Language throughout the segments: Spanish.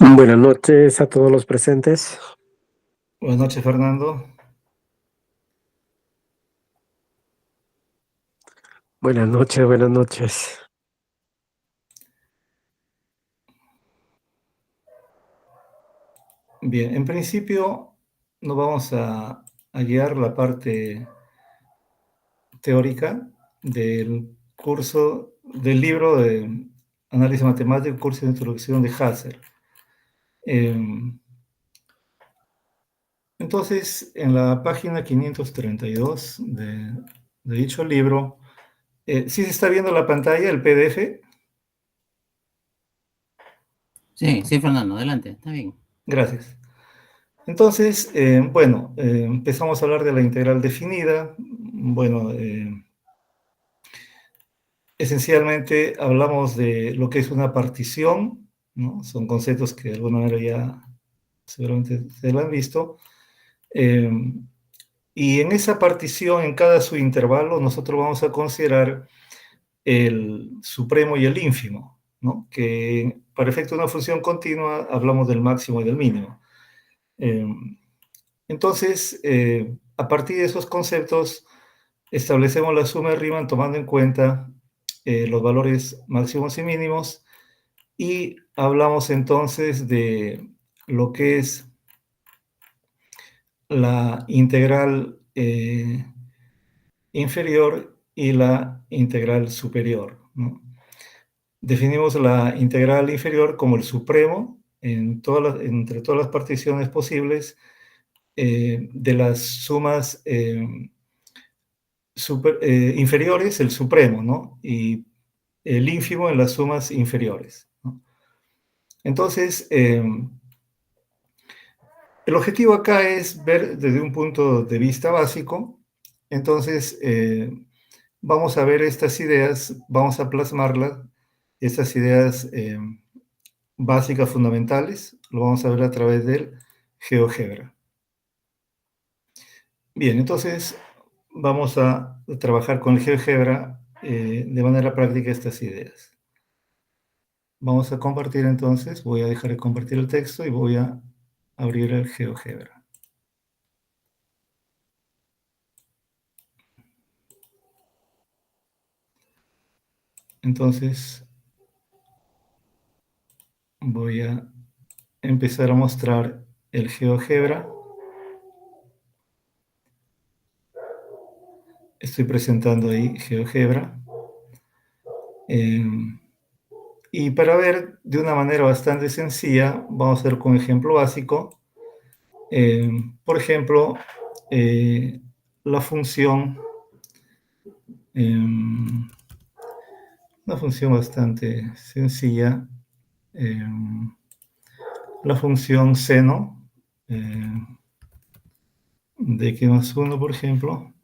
Buenas noches a todos los presentes. Buenas noches, Fernando. Buenas noches, buenas noches. Bien, en principio nos vamos a guiar la parte teórica del curso, del libro de análisis matemático, curso de introducción de Hassel. Entonces, en la página 532 de dicho libro, ¿sí se está viendo la pantalla, el PDF? Sí, sí, Fernando, adelante, está bien. Gracias. Entonces, empezamos a hablar de la integral definida. Bueno, esencialmente hablamos de lo que es una partición, ¿no? Son conceptos que de alguna manera ya seguramente se lo han visto. Eh, y en esa partición, en cada subintervalo, nosotros vamos a considerar el supremo y el ínfimo, ¿no? Que para efecto de una función continua hablamos del máximo y del mínimo. Eh, entonces, a partir de esos conceptos, establecemos la suma de Riemann tomando en cuenta los valores máximos y mínimos y hablamos entonces de lo que es la integral inferior y la integral superior, ¿no? Definimos la integral inferior como el supremo entre todas las particiones posibles de las sumas inferiores, el supremo, ¿no? Y el ínfimo en las sumas inferiores, ¿no? Entonces, el objetivo acá es ver desde un punto de vista básico. Entonces, vamos a ver estas ideas, vamos a plasmarlas, estas ideas básicas, fundamentales, lo vamos a ver a través del GeoGebra. Bien, entonces vamos a trabajar con el GeoGebra de manera práctica estas ideas. Vamos a compartir entonces, voy a dejar de compartir el texto y voy a abrir el GeoGebra. Entonces voy a empezar a mostrar el GeoGebra. Estoy presentando ahí GeoGebra. Y para ver de una manera bastante sencilla, vamos a ver con un ejemplo básico. Por ejemplo, la función, una función bastante sencilla, la función seno de x más 1, por ejemplo,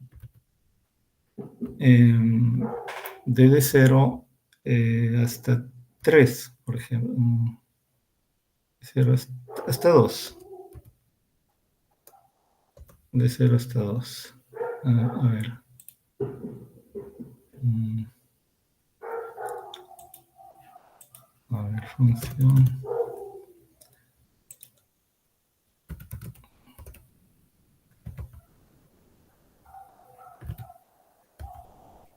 desde 0 hasta 3, por ejemplo, 0 hasta 2, de 0 hasta 2. A ver. A ver, función.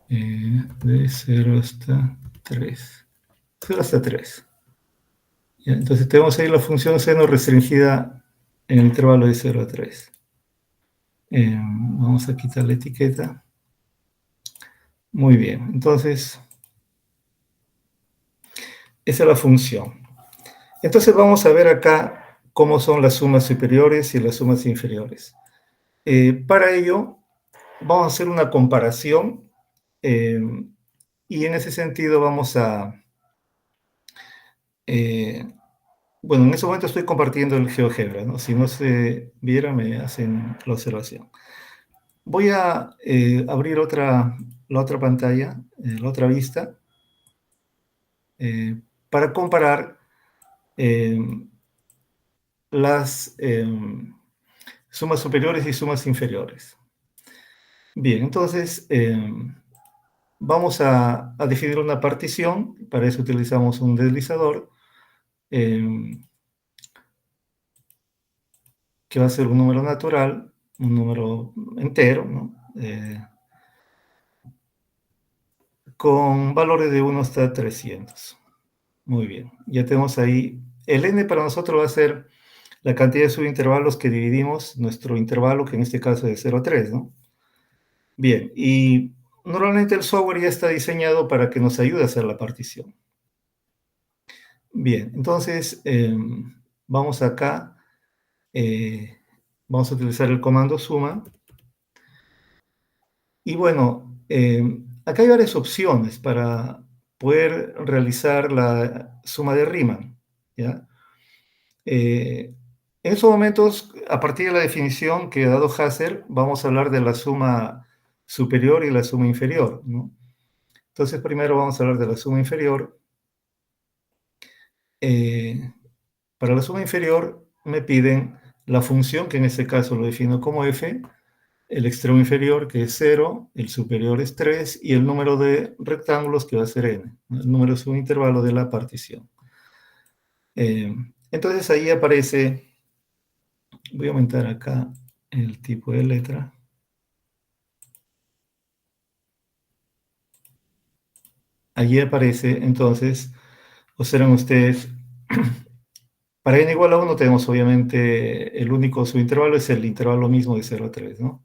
De 0 hasta 3. 0 hasta 3. Ya, entonces tenemos ahí la función seno restringida en el intervalo de 0 a 3. Vamos a quitar la etiqueta. Muy bien, entonces esa es la función. Entonces vamos a ver acá cómo son las sumas superiores y las sumas inferiores. Para ello vamos a hacer una comparación y en ese sentido vamos a... bueno, en ese momento estoy compartiendo el GeoGebra, ¿no? Si no se viera, me hacen la observación. Voy a abrir la otra pantalla, la otra vista, para comparar las sumas superiores y sumas inferiores. Bien, entonces vamos a definir una partición. Para eso utilizamos un deslizador. que va a ser un número natural, un número entero, ¿no? Con valores de 1 hasta 300. Muy bien, ya tenemos ahí. El n para nosotros va a ser la cantidad de subintervalos que dividimos nuestro intervalo, que en este caso es de 0 a 3, ¿no? Bien, y normalmente el software ya está diseñado para que nos ayude a hacer la partición. Bien, entonces vamos acá, vamos a utilizar el comando suma. Y bueno, acá hay varias opciones para poder realizar la suma de Riemann, ¿ya? En estos momentos, a partir de la definición que ha dado Haser, vamos a hablar de la suma superior y la suma inferior, ¿no? Entonces, primero vamos a hablar de la suma inferior. Para la suma inferior me piden la función, que en este caso lo defino como f, el extremo inferior, que es 0, el superior es 3, y el número de rectángulos, que va a ser n, ¿no? El número subintervalo de la partición. Entonces ahí aparece, voy a aumentar acá el tipo de letra. Allí aparece, entonces, observen ustedes, para n igual a 1 tenemos obviamente el único subintervalo, es el intervalo mismo de 0 a 3, ¿no?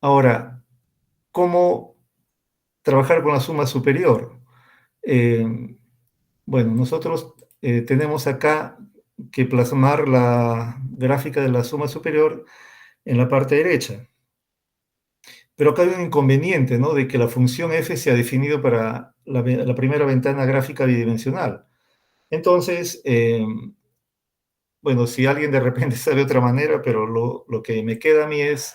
Ahora, ¿cómo trabajar con la suma superior? Bueno, nosotros tenemos acá que plasmar la gráfica de la suma superior en la parte derecha. Pero acá hay un inconveniente, ¿no? De que la función f se ha definido para la primera ventana gráfica bidimensional. Entonces, bueno, si alguien de repente sabe otra manera, pero lo que me queda a mí es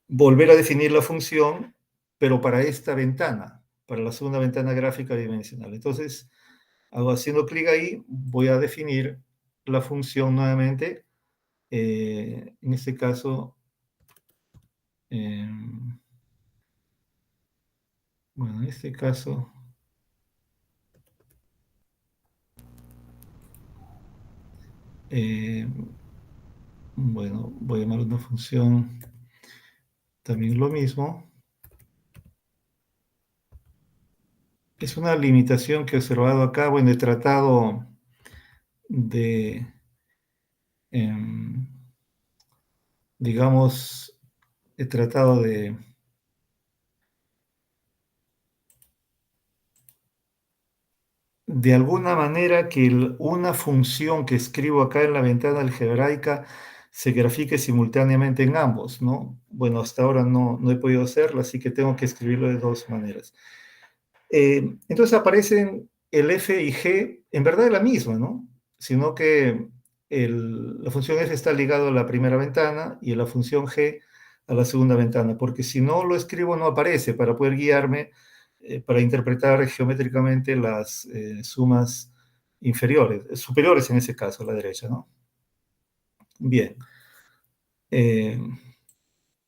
volver a definir la función, pero para esta ventana, para la segunda ventana gráfica bidimensional. Entonces, haciendo clic ahí, voy a definir la función nuevamente. En este caso, bueno, en este caso, bueno, voy a llamar una función también lo mismo. Es una limitación que he observado acá. Bueno, he tratado de, digamos, he tratado de alguna manera que una función que escribo acá en la ventana algebraica se grafique simultáneamente en ambos, ¿no? Bueno, hasta ahora no he podido hacerlo, así que tengo que escribirlo de dos maneras. Entonces aparecen el f y g, en verdad es la misma, ¿no? Sino que la función f está ligada a la primera ventana y la función g a la segunda ventana, porque si no lo escribo no aparece para poder guiarme para interpretar geométricamente las sumas inferiores, superiores en ese caso, a la derecha, ¿no? Bien.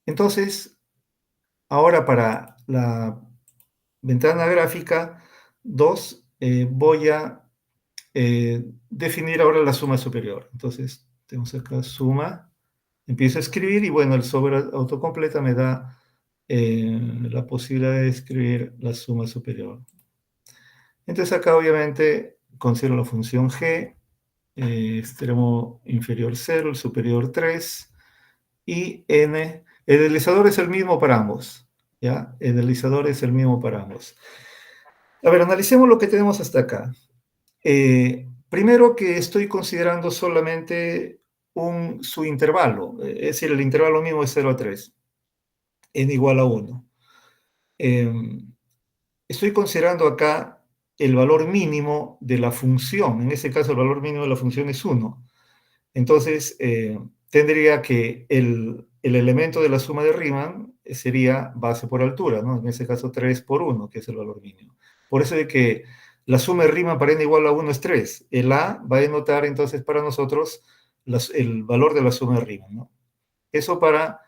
Entonces, ahora para la ventana gráfica 2, voy a definir ahora la suma superior. Entonces, tenemos acá suma, empiezo a escribir y bueno, el software autocompleta me da la posibilidad de escribir la suma superior. Entonces acá obviamente considero la función g, extremo inferior 0, el superior 3, y n, el deslizador es el mismo para ambos, ¿ya? El deslizador es el mismo para ambos. A ver, analicemos lo que tenemos hasta acá. Primero que estoy considerando solamente un subintervalo, es decir, el intervalo mismo es 0 a 3, n igual a 1. Estoy considerando acá el valor mínimo de la función, en este caso el valor mínimo de la función es 1. Entonces, tendría que el elemento de la suma de Riemann sería base por altura, ¿no? En este caso 3 por 1, que es el valor mínimo. Por eso de que la suma de Riemann para n igual a 1 es 3. El a va a denotar entonces para nosotros el valor de la suma de Riemann, ¿no? Eso para,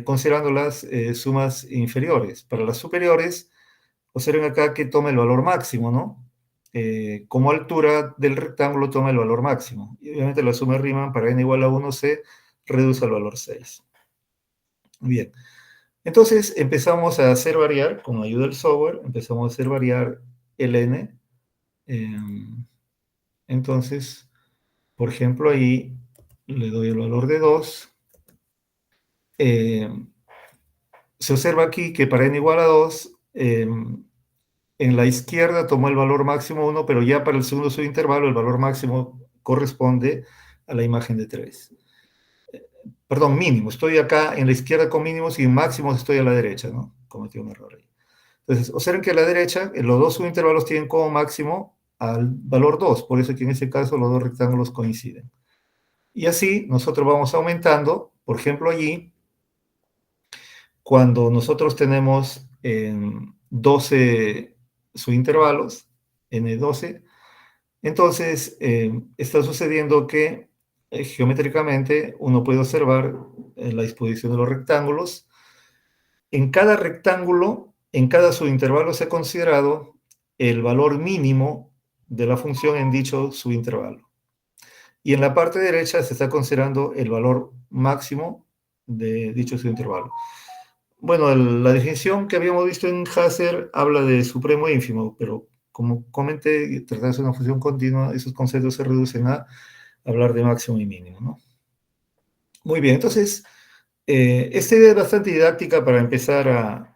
considerando las sumas inferiores. Para las superiores, observen acá que toma el valor máximo, ¿no? como altura del rectángulo toma el valor máximo. Y obviamente la suma de Riemann para n igual a 1 se reduce al valor 6. Bien. Entonces empezamos a hacer variar, con ayuda del software, empezamos a hacer variar el n. Entonces, por ejemplo, ahí le doy el valor de 2. Se observa aquí que para n igual a 2, en la izquierda tomó el valor máximo 1, pero ya para el segundo subintervalo el valor máximo corresponde a la imagen de 3. Perdón, mínimo. Estoy acá en la izquierda con mínimos y en máximos estoy a la derecha, ¿no? Cometí un error ahí. Entonces, observen que a la derecha los dos subintervalos tienen como máximo al valor 2, por eso que en este caso los dos rectángulos coinciden. Y así nosotros vamos aumentando, por ejemplo allí, cuando nosotros tenemos 12 subintervalos, n12, entonces está sucediendo que geométricamente uno puede observar la disposición de los rectángulos. En cada rectángulo, en cada subintervalo se ha considerado el valor mínimo de la función en dicho subintervalo. Y en la parte derecha se está considerando el valor máximo de dicho subintervalo. Bueno, la definición que habíamos visto en Hazer habla de supremo e ínfimo, pero como comenté, tratándose de una función continua, esos conceptos se reducen a hablar de máximo y mínimo, ¿no? Muy bien, entonces, esta idea es bastante didáctica para empezar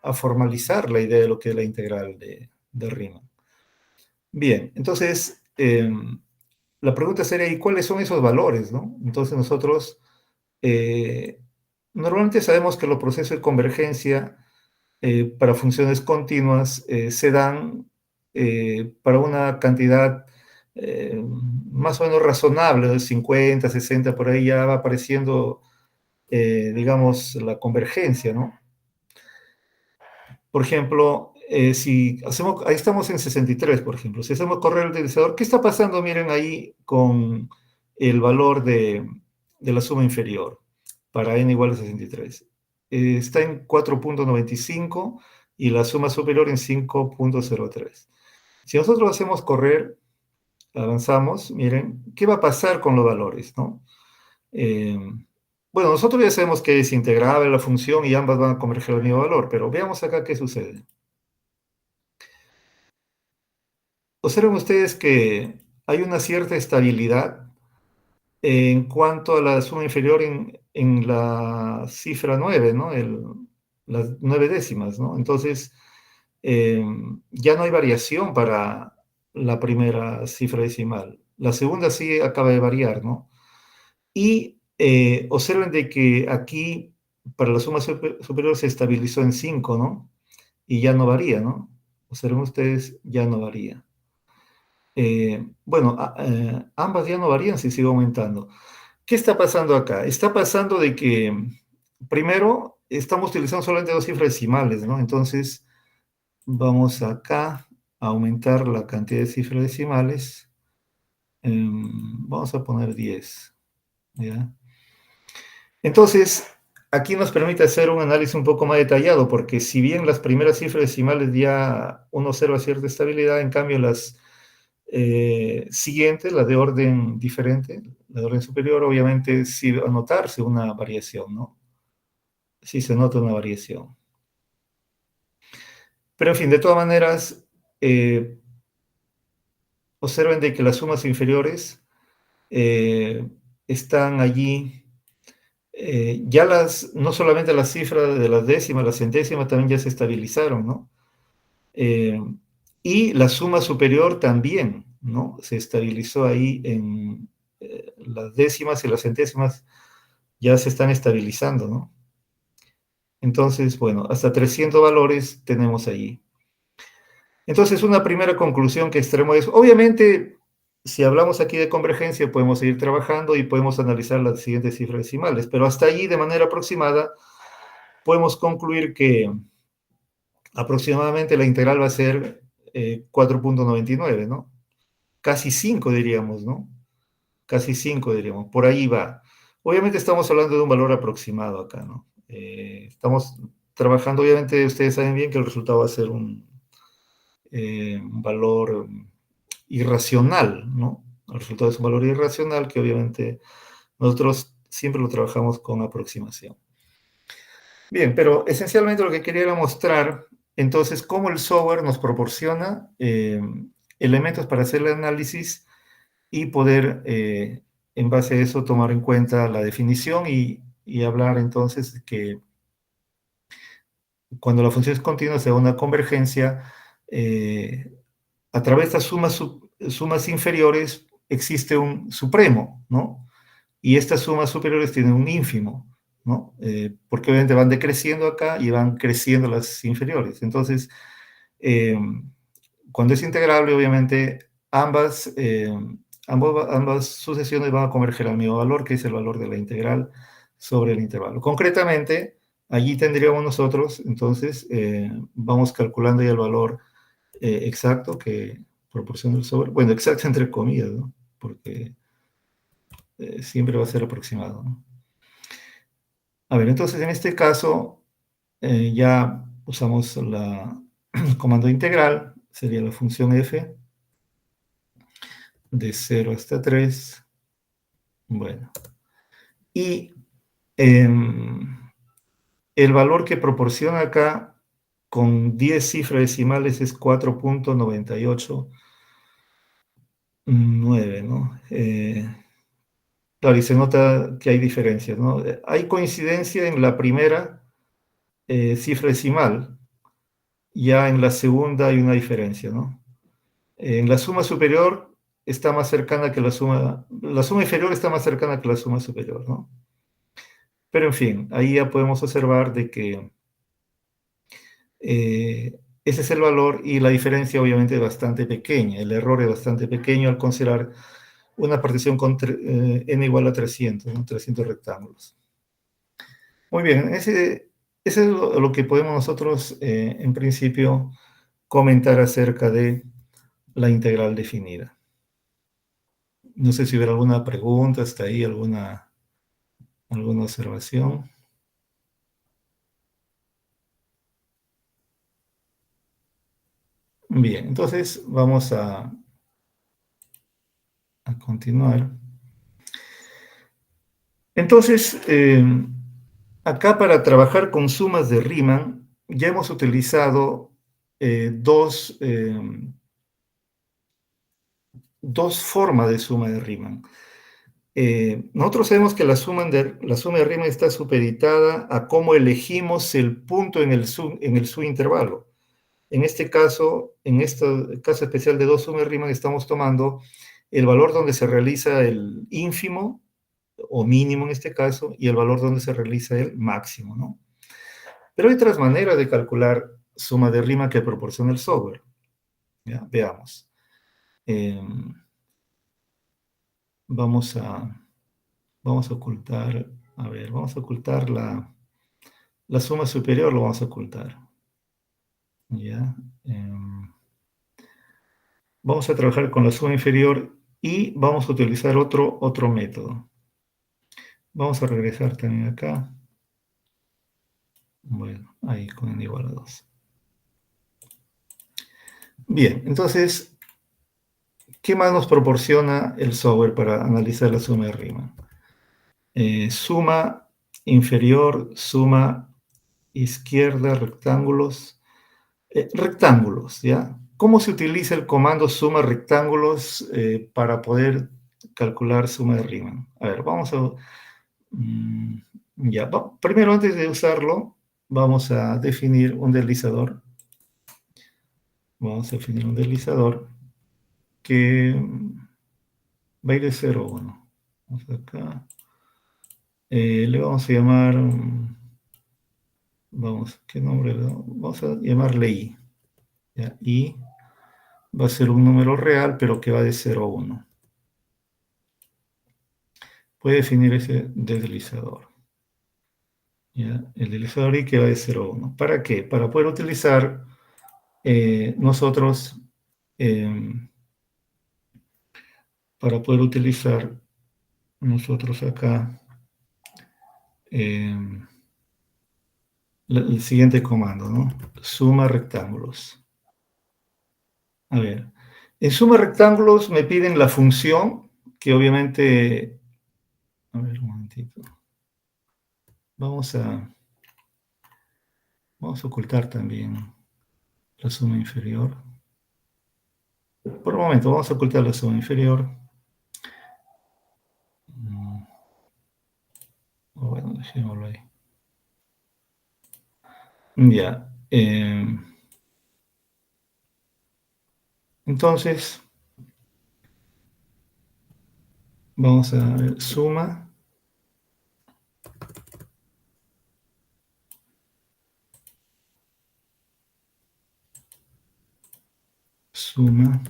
a formalizar la idea de lo que es la integral de Riemann. Bien, entonces, la pregunta sería, ¿y cuáles son esos valores, no? Entonces nosotros normalmente sabemos que los procesos de convergencia para funciones continuas se dan para una cantidad más o menos razonable, de 50, 60, por ahí ya va apareciendo, digamos, la convergencia, ¿no? Por ejemplo, si hacemos, ahí estamos en 63, por ejemplo, si hacemos correr el deslizador, ¿qué está pasando? Miren ahí con el valor de la suma inferior para n igual a 63. Está en 4.95 y la suma superior en 5.03. Si nosotros hacemos correr, avanzamos, miren, ¿qué va a pasar con los valores, no? Bueno, nosotros ya sabemos que es integrable la función y ambas van a converger al mismo valor, pero veamos acá qué sucede. Observen ustedes que hay una cierta estabilidad en cuanto a la suma inferior en la cifra 9, ¿no? Las 9 décimas, ¿no? Entonces, ya no hay variación para la primera cifra decimal. La segunda sí acaba de variar, ¿no? Y observen de que aquí, para la suma superior se estabilizó en 5, ¿no? Y ya no varía, ¿no? Observen ustedes, ya no varía. Bueno, ambas ya no varían si sigue aumentando. ¿Qué está pasando acá? Está pasando de que, primero, estamos utilizando solamente dos cifras decimales, ¿no? Entonces, vamos acá a aumentar la cantidad de cifras decimales. Vamos a poner 10, ¿ya? Entonces, aquí nos permite hacer un análisis un poco más detallado, porque si bien las primeras cifras decimales ya uno observa cierta estabilidad, en cambio las siguientes, las de orden diferente, la de orden superior, obviamente sí va a notarse una variación, ¿no? Sí se nota una variación. Pero en fin, de todas maneras, observen de que las sumas inferiores están allí. Ya no solamente las cifras de las décimas, las centésimas también ya se estabilizaron, ¿no? Y la suma superior también, ¿no? Se estabilizó ahí en las décimas y las centésimas ya se están estabilizando, ¿no? Entonces, bueno, hasta 300 valores tenemos allí. Entonces, una primera conclusión que extremo es, obviamente, si hablamos aquí de convergencia, podemos seguir trabajando y podemos analizar las siguientes cifras decimales, pero hasta allí, de manera aproximada, podemos concluir que aproximadamente la integral va a ser 4.99, ¿no? Casi 5 diríamos, ¿no? Casi 5 diríamos, por ahí va. Obviamente estamos hablando de un valor aproximado acá, ¿no? Estamos trabajando, obviamente ustedes saben bien que el resultado va a ser un valor irracional, ¿no? El resultado es un valor irracional que obviamente nosotros siempre lo trabajamos con aproximación. Bien, pero esencialmente lo que quería era mostrar entonces cómo el software nos proporciona elementos para hacer el análisis y poder, en base a eso, tomar en cuenta la definición y hablar entonces de que cuando la función es continua se da una convergencia, a través de estas sumas inferiores existe un supremo, ¿no? Y estas sumas superiores tienen un ínfimo, ¿no? Porque obviamente van decreciendo acá y van creciendo las inferiores. Entonces, cuando es integrable, obviamente ambas sucesiones van a converger al mismo valor, que es el valor de la integral sobre el intervalo. Concretamente, allí tendríamos nosotros, entonces, vamos calculando ya el valor exacto que proporciona el software. Bueno, exacto entre comillas, ¿no? Porque siempre va a ser aproximado, ¿no? A ver, entonces en este caso ya usamos el comando integral, sería la función f de 0 hasta 3. Bueno, y el valor que proporciona acá con 10 cifras decimales es 4.989, ¿no? Claro, y se nota que hay diferencias, ¿no? Hay coincidencia en la primera cifra decimal, ya en la segunda hay una diferencia, ¿no? En la suma superior está más cercana que la suma inferior está más cercana que la suma superior, ¿no? Pero en fin, ahí ya podemos observar de que ese es el valor y la diferencia obviamente es bastante pequeña, el error es bastante pequeño al considerar una partición con n igual a 300, ¿no? 300 rectángulos. Muy bien, ese es lo que podemos nosotros en principio comentar acerca de la integral definida. No sé si hubiera alguna pregunta hasta ahí, alguna observación. Bien, entonces vamos a continuar. Entonces, acá para trabajar con sumas de Riemann, ya hemos utilizado dos formas de suma de Riemann. Nosotros sabemos que la suma de Riemann está supeditada a cómo elegimos el punto en el subintervalo. En este caso especial de dos sumas de Riemann, estamos tomando el valor donde se realiza el ínfimo, o mínimo en este caso, y el valor donde se realiza el máximo, ¿no? Pero hay otras maneras de calcular suma de Riemann que proporciona el software. ¿Ya? Veamos. Vamos a ocultar, a ver, vamos a ocultar la suma superior, lo vamos a ocultar. ¿Ya? Vamos a trabajar con la suma inferior y vamos a utilizar otro método. Vamos a regresar también acá. Bueno, ahí con n igual a 2. Bien, entonces, ¿qué más nos proporciona el software para analizar la suma de Riemann? Suma inferior, suma izquierda, rectángulos. Rectángulos, ¿ya? ¿Cómo se utiliza el comando suma rectángulos para poder calcular suma de Riemann? A ver, vamos a... ya, primero antes de usarlo, vamos a definir un deslizador. Vamos a definir un deslizador que va a ir de 0 a 1. Vamos acá. Le vamos a llamar... ¿qué nombre le damos? Vamos a llamarle I. ¿Ya? I va a ser un número real, pero que va de 0 a 1. Puede definir ese deslizador. ¿Ya? El deslizador I que va de 0 a 1. ¿Para qué? Para poder utilizar nosotros... acá el siguiente comando, ¿no? Suma rectángulos. A ver, En suma rectángulos me piden la función, que obviamente... A ver, un momentito. Vamos a ocultar también la suma inferior. Por un momento, vamos a ocultar la suma inferior. Bueno, dejémoslo ahí. Ya. Entonces, vamos a ver, suma. Suma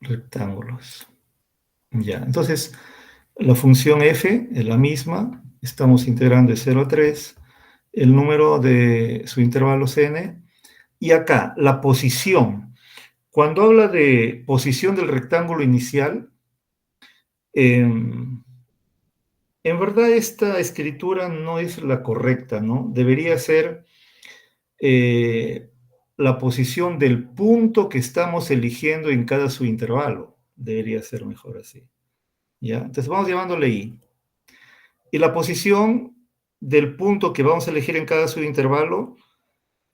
rectángulos. Ya, entonces la función f es la misma, estamos integrando de 0 a 3, el número de su intervalo es n, y acá la posición. Cuando habla de posición del rectángulo inicial, en verdad esta escritura no es la correcta, ¿no? Debería ser la posición del punto que estamos eligiendo en cada subintervalo. Debería ser mejor así. ¿Ya? Entonces vamos llamándole I. Y la posición del punto que vamos a elegir en cada subintervalo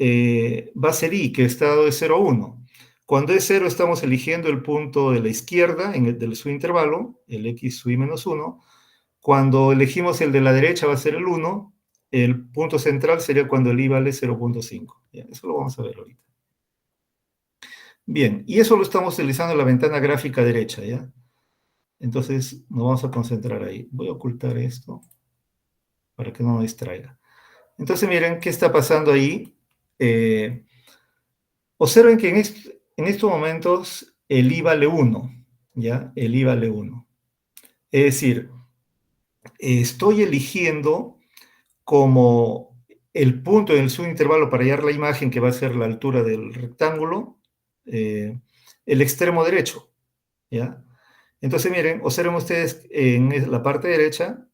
va a ser I, que está dado de 0 a 1. Cuando es 0 estamos eligiendo el punto de la izquierda del subintervalo, el x sub i menos 1. Cuando elegimos el de la derecha va a ser el 1. El punto central sería cuando el i vale 0.5. Eso lo vamos a ver ahorita. Bien, y eso lo estamos utilizando en la ventana gráfica derecha, ¿ya? Entonces nos vamos a concentrar ahí. Voy a ocultar esto para que no nos distraiga. Entonces miren qué está pasando ahí. Observen que en estos momentos el i vale 1, ¿ya? El i vale 1. Es decir, estoy eligiendo como el punto en el subintervalo para hallar la imagen que va a ser la altura del rectángulo, el extremo derecho, ¿ya? Entonces miren, observen ustedes en la parte derecha,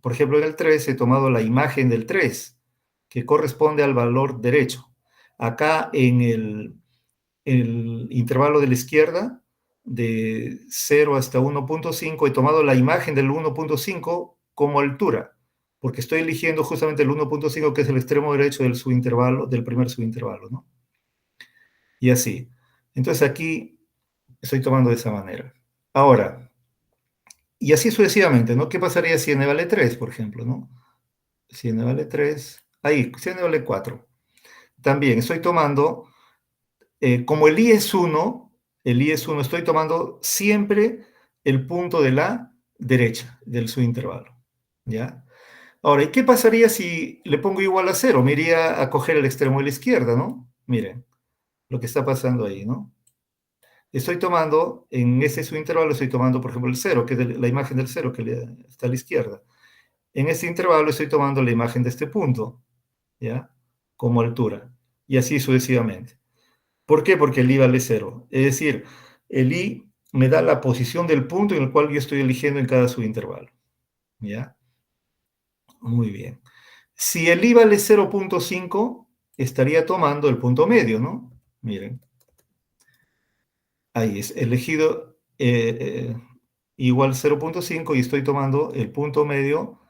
por ejemplo en el 3 he tomado la imagen del 3, que corresponde al valor derecho. Acá en el intervalo de la izquierda, de 0 hasta 1.5, he tomado la imagen del 1.5 como altura, porque estoy eligiendo justamente el 1.5, que es el extremo derecho del subintervalo, del primer subintervalo, ¿no? Y así. Entonces aquí estoy tomando de esa manera. Ahora, y así sucesivamente, ¿no? ¿Qué pasaría si n vale 3, por ejemplo, ¿no? Si n vale 3, ahí, si n vale 4. También estoy tomando, como el i es 1, estoy tomando siempre el punto de la derecha del subintervalo, ¿ya? Ahora, ¿y qué pasaría si le pongo igual a 0? Me iría a coger el extremo de la izquierda, ¿no? Miren lo que está pasando ahí, ¿no? Estoy tomando, en ese subintervalo estoy tomando, por ejemplo, el 0, que es la imagen del 0 que está a la izquierda. En este intervalo estoy tomando la imagen de este punto, ¿ya? Como altura. Y así sucesivamente. ¿Por qué? Porque el i vale 0. Es decir, el i me da la posición del punto en el cual yo estoy eligiendo en cada subintervalo. ¿Ya? Muy bien. Si el i vale 0.5, estaría tomando el punto medio, ¿no? Miren. Ahí es elegido igual 0.5 y estoy tomando el punto medio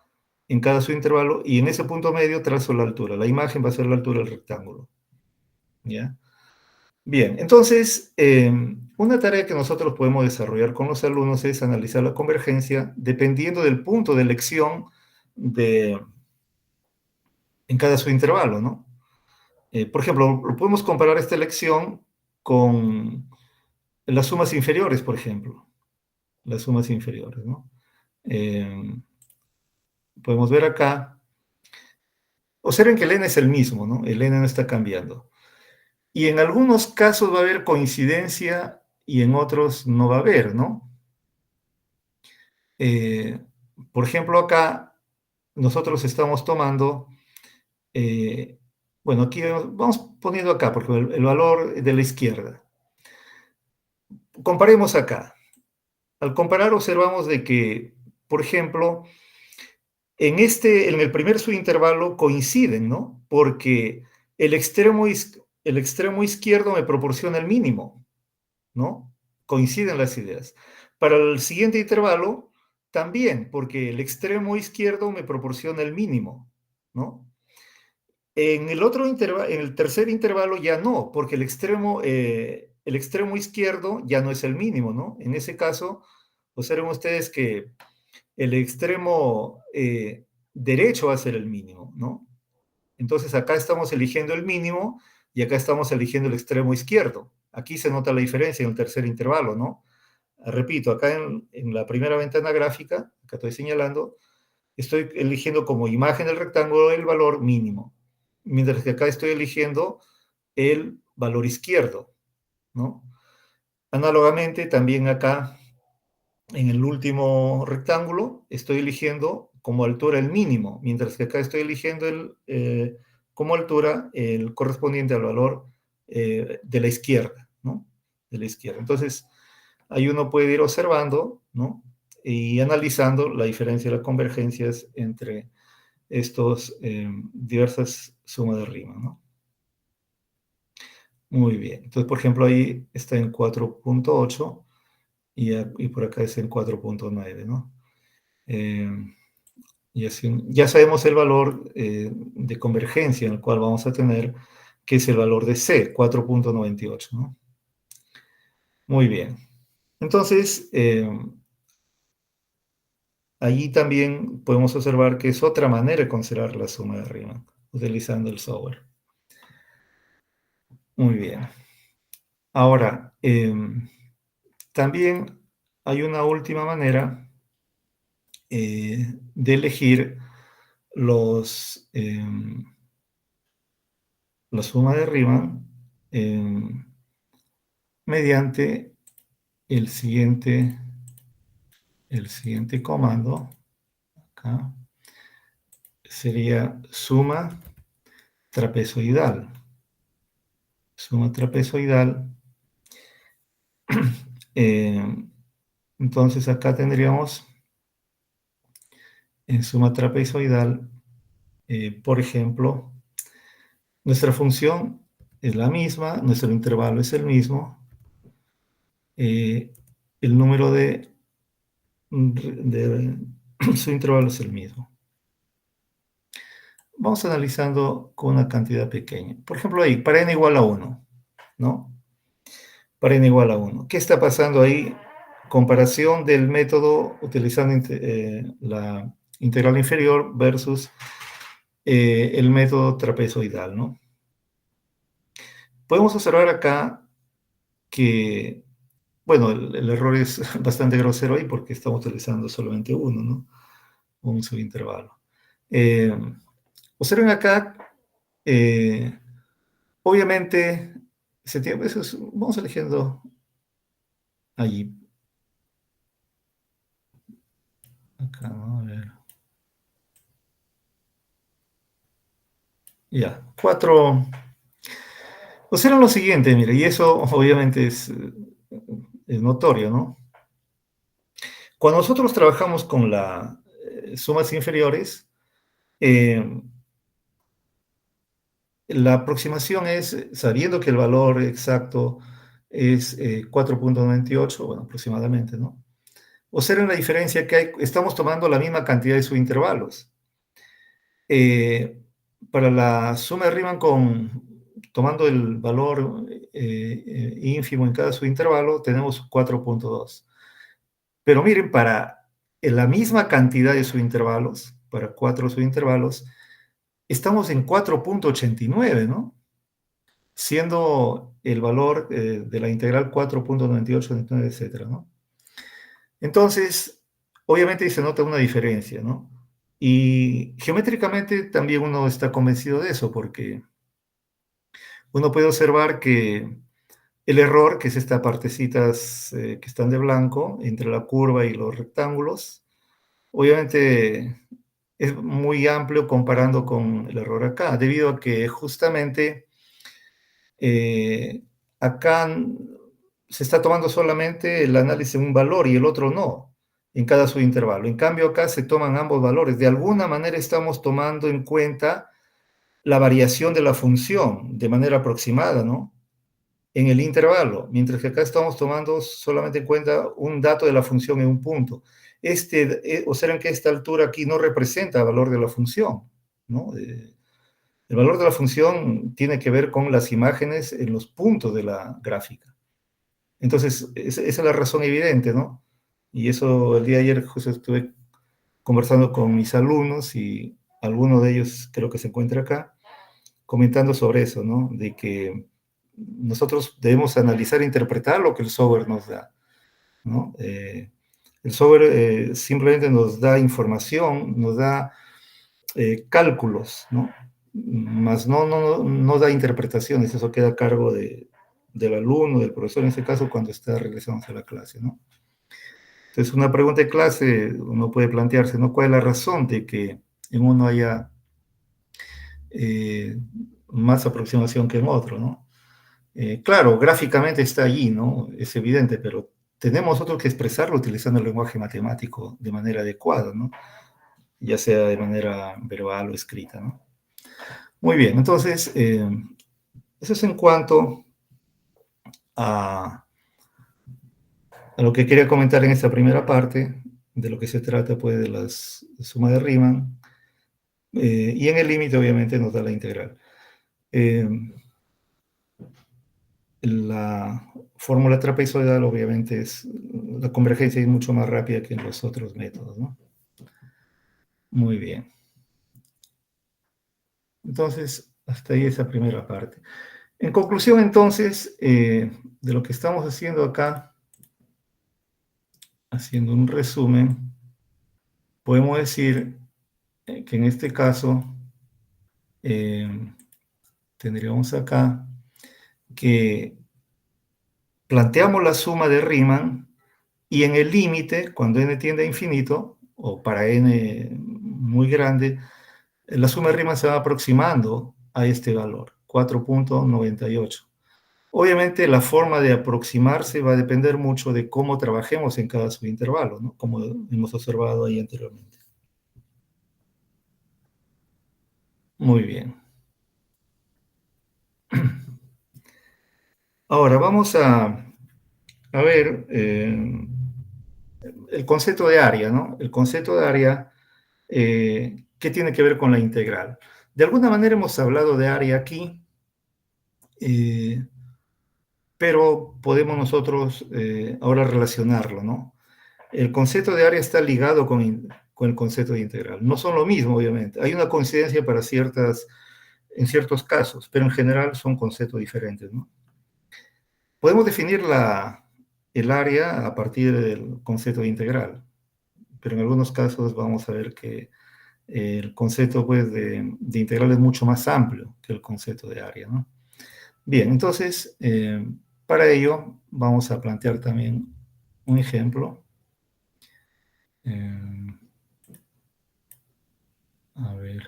en cada subintervalo y en ese punto medio trazo la altura. La imagen va a ser la altura del rectángulo. ¿Ya? Bien, entonces, una tarea que nosotros podemos desarrollar con los alumnos es analizar la convergencia dependiendo del punto de elección en cada subintervalo, ¿no? Por ejemplo, podemos comparar esta elección con las sumas inferiores, por ejemplo. Las sumas inferiores, ¿no? Podemos ver acá. Observen que el n es el mismo, ¿no? El n no está cambiando. Y en algunos casos va a haber coincidencia y en otros no va a haber, ¿no? Por ejemplo, acá nosotros estamos tomando, bueno, aquí vamos poniendo acá, porque el valor de la izquierda. Comparemos acá. Al comparar observamos de que, por ejemplo, en el primer subintervalo coinciden, ¿no? Porque el extremo el extremo izquierdo me proporciona el mínimo, ¿no? Coinciden las ideas. Para el siguiente intervalo, también, porque el extremo izquierdo me proporciona el mínimo, ¿no? En el otro intervalo, en el tercer intervalo ya no, porque el extremo izquierdo ya no es el mínimo, ¿no? En ese caso, observen ustedes que el extremo derecho va a ser el mínimo, ¿no? Entonces acá estamos eligiendo el mínimo y acá estamos eligiendo el extremo izquierdo. Aquí se nota la diferencia en el tercer intervalo, ¿no? Repito, acá en la primera ventana gráfica, que estoy señalando, estoy eligiendo como imagen del rectángulo el valor mínimo, mientras que acá estoy eligiendo el valor izquierdo, ¿no? Análogamente, también acá, en el último rectángulo, estoy eligiendo como altura el mínimo, mientras que acá estoy eligiendo como altura el correspondiente al valor de la izquierda, ¿no? De la izquierda. Entonces, ahí uno puede ir observando, ¿no? Y analizando la diferencia de las convergencias entre estos diversas sumas de rima, ¿no? Muy bien. Entonces, por ejemplo, ahí está en 4.8 y por acá es en 4.9, ¿no? Y así, ya sabemos el valor de convergencia en el cual vamos a tener, que es el valor de C, 4.98, ¿no? Muy bien. Entonces, allí también podemos observar que es otra manera de considerar la suma de Riemann, utilizando el software. Muy bien. Ahora, también hay una última manera de elegir la suma de Riemann mediante el siguiente comando. Acá sería suma trapezoidal. Suma trapezoidal. Entonces acá tendríamos en suma trapezoidal, por ejemplo, nuestra función es la misma, nuestro intervalo es el mismo, el número de su intervalo es el mismo. Vamos analizando con una cantidad pequeña. Por ejemplo, ahí, para n igual a 1, ¿no? Para n igual a 1. ¿Qué está pasando ahí? Comparación del método utilizando la integral inferior versus el método trapezoidal, ¿no? Podemos observar acá que, bueno, el error es bastante grosero ahí porque estamos utilizando solamente uno, ¿no? Un subintervalo. Observen acá, obviamente, vamos eligiendo allí. Acá, ¿no? A ver. Ya, 4. Observen lo siguiente, mire, y eso obviamente es notorio, ¿no? Cuando nosotros trabajamos con las sumas inferiores, la aproximación es, sabiendo que el valor exacto es 4.98, bueno, aproximadamente, ¿no? Observen la diferencia que hay, estamos tomando la misma cantidad de subintervalos. Para la suma de Riemann tomando el valor ínfimo en cada subintervalo, tenemos 4.2. Pero miren, para la misma cantidad de subintervalos, para 4 subintervalos, estamos en 4.89, ¿no? Siendo el valor de la integral 4.98, etcétera, ¿no? Entonces, obviamente se nota una diferencia, ¿no? Y geométricamente también uno está convencido de eso, porque uno puede observar que el error, que es esta partecitas que están de blanco, entre la curva y los rectángulos, obviamente es muy amplio comparando con el error acá, debido a que justamente acá se está tomando solamente el análisis de un valor y el otro no, en cada subintervalo. En cambio, acá se toman ambos valores. De alguna manera estamos tomando en cuenta la variación de la función de manera aproximada, ¿no? En el intervalo, mientras que acá estamos tomando solamente en cuenta un dato de la función en un punto. Observen que esta altura aquí no representa el valor de la función, ¿no? El valor de la función tiene que ver con las imágenes en los puntos de la gráfica. Entonces, esa es la razón evidente, ¿no? Y eso el día de ayer justo estuve conversando con mis alumnos y alguno de ellos creo que se encuentra acá, comentando sobre eso, ¿no? De que nosotros debemos analizar e interpretar lo que el software nos da, ¿no? El software simplemente nos da información, nos da cálculos, ¿no? Más no da interpretaciones, eso queda a cargo del alumno, del profesor en este caso, cuando está regresando a la clase, ¿no? Entonces, una pregunta de clase, uno puede plantearse, ¿no? ¿Cuál es la razón de que en uno haya más aproximación que en otro, ¿no? Claro, gráficamente está allí, ¿no? Es evidente, pero tenemos nosotros que expresarlo utilizando el lenguaje matemático de manera adecuada, ¿no? Ya sea de manera verbal o escrita, ¿no? Muy bien, entonces, eso es en cuanto a lo que quería comentar en esta primera parte, de lo que se trata, pues, de la suma de Riemann, y en el límite, obviamente, nos da la integral. La fórmula trapezoidal, obviamente, la convergencia es mucho más rápida que en los otros métodos, ¿no? Muy bien. Entonces, hasta ahí esa primera parte. En conclusión, entonces, de lo que estamos haciendo acá, haciendo un resumen, podemos decir que en este caso tendríamos acá que planteamos la suma de Riemann y en el límite, cuando n tiende a infinito, o para n muy grande, la suma de Riemann se va aproximando a este valor, 4.98. Obviamente la forma de aproximarse va a depender mucho de cómo trabajemos en cada subintervalo, ¿no? Como hemos observado ahí anteriormente. Muy bien. Ahora vamos a ver el concepto de área, ¿no? El concepto de área, ¿qué tiene que ver con la integral? De alguna manera hemos hablado de área aquí, pero podemos nosotros ahora relacionarlo, ¿no? El concepto de área está ligado con el concepto de integral. No son lo mismo, obviamente. Hay una coincidencia para en ciertos casos, pero en general son conceptos diferentes, ¿no? Podemos definir el área a partir del concepto de integral, pero en algunos casos vamos a ver que el concepto, pues, de integral es mucho más amplio que el concepto de área, ¿no? Bien, entonces, para ello vamos a plantear también un ejemplo. A ver,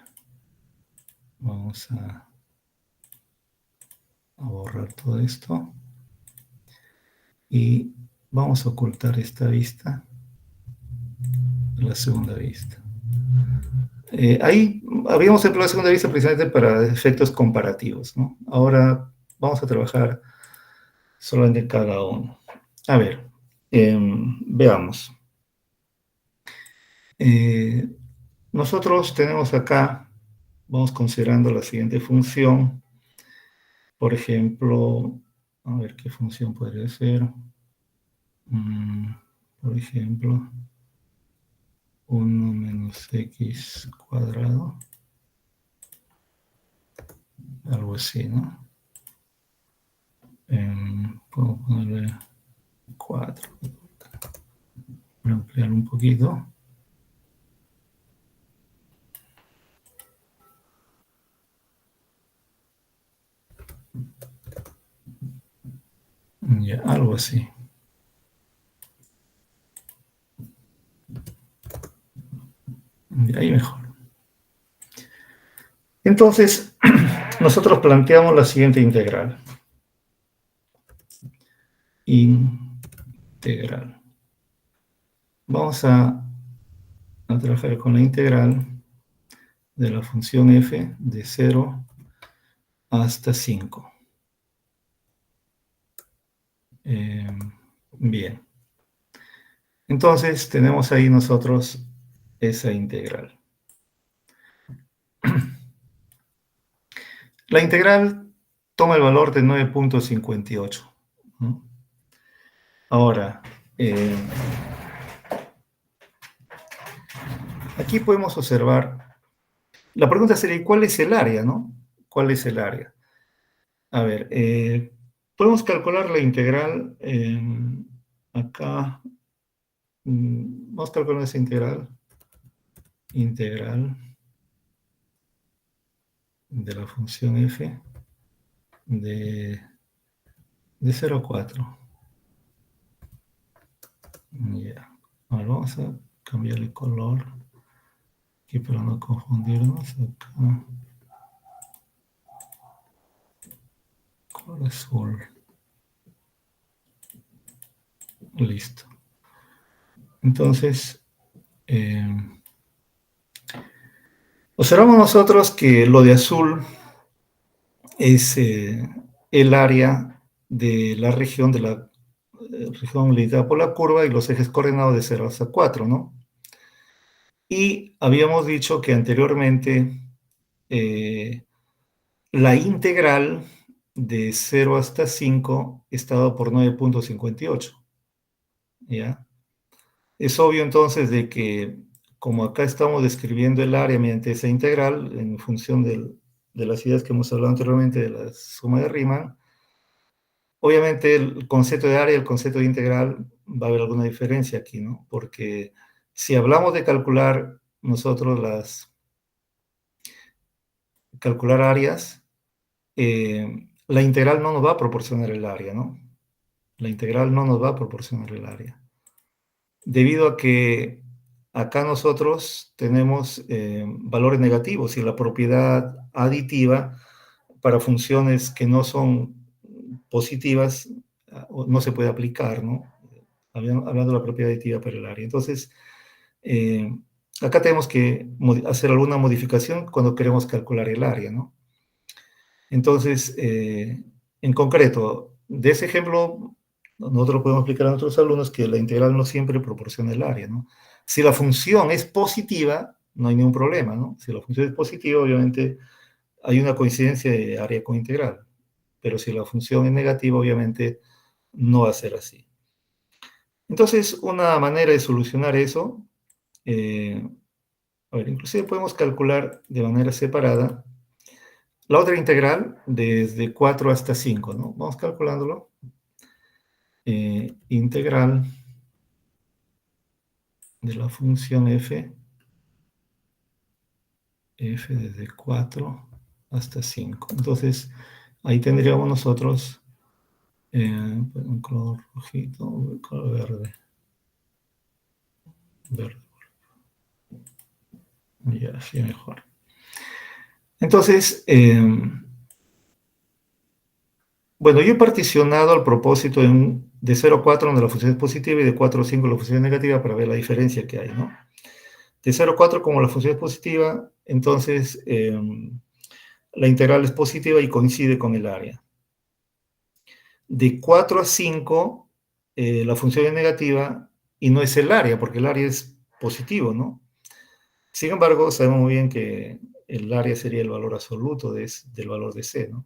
vamos a borrar todo esto y vamos a ocultar esta vista, la segunda vista. Ahí habíamos empleado la segunda vista precisamente para efectos comparativos, ¿no? Ahora vamos a trabajar solamente en cada uno. A ver, veamos. Nosotros tenemos acá, vamos considerando la siguiente función. Por ejemplo, a ver qué función podría ser. Por ejemplo, 1 menos x cuadrado. Algo así, ¿no? Puedo ponerle 4. Voy a ampliar un poquito. Ya, algo así. Ahí mejor. Entonces, nosotros planteamos la siguiente integral. Integral. Vamos a trabajar con la integral de la función f de 0 hasta 5. Bien. Entonces, tenemos ahí nosotros esa integral. La integral toma el valor de 9.58, ¿no? Ahora, aquí podemos observar, la pregunta sería, ¿cuál es el área, no? ¿Cuál es el área? A ver, podemos calcular la integral, acá, vamos a calcular esa integral de la función f de 0 a 4. Ya. Ahora vamos a cambiar el color aquí para no confundirnos. Acá, color azul. Listo. Entonces, observamos nosotros que lo de azul es el área de la región región limitada por la curva y los ejes coordenados de 0 hasta 4, ¿no? Y habíamos dicho que anteriormente la integral de 0 hasta 5 está dado por 9.58, ¿ya? Es obvio entonces de que, como acá estamos describiendo el área mediante esa integral, en función de las ideas que hemos hablado anteriormente de la suma de Riemann, obviamente el concepto de área y el concepto de integral va a haber alguna diferencia aquí, ¿no? Porque si hablamos de calcular nosotros calcular áreas, la integral no nos va a proporcionar el área, ¿no? La integral no nos va a proporcionar el área. Debido a que acá nosotros tenemos valores negativos y la propiedad aditiva para funciones que no son positivas no se puede aplicar, ¿no? Hablando de la propiedad aditiva para el área. Entonces, acá tenemos que hacer alguna modificación cuando queremos calcular el área, ¿no? Entonces, en concreto, de ese ejemplo, nosotros podemos explicar a nuestros alumnos que la integral no siempre proporciona el área, ¿no? Si la función es positiva, no hay ningún problema, ¿no? Si la función es positiva, obviamente hay una coincidencia de área con integral, pero si la función es negativa, obviamente no va a ser así. Entonces, una manera de solucionar eso, a ver, inclusive podemos calcular de manera separada la otra integral desde 4 hasta 5, ¿no? Vamos calculándolo. Integral de la función f desde 4 hasta 5. Entonces, ahí tendríamos nosotros un color rojito, un color verde. Ya, así mejor. Entonces, bueno, yo he particionado al propósito de 0 a 4 donde la función es positiva y de 4 a 5 la función es negativa para ver la diferencia que hay, ¿no? De 0 a 4 como la función es positiva, entonces la integral es positiva y coincide con el área. De 4 a 5 la función es negativa y no es el área, porque el área es positivo, ¿no? Sin embargo, sabemos muy bien que el área sería el valor absoluto del valor de C, ¿no?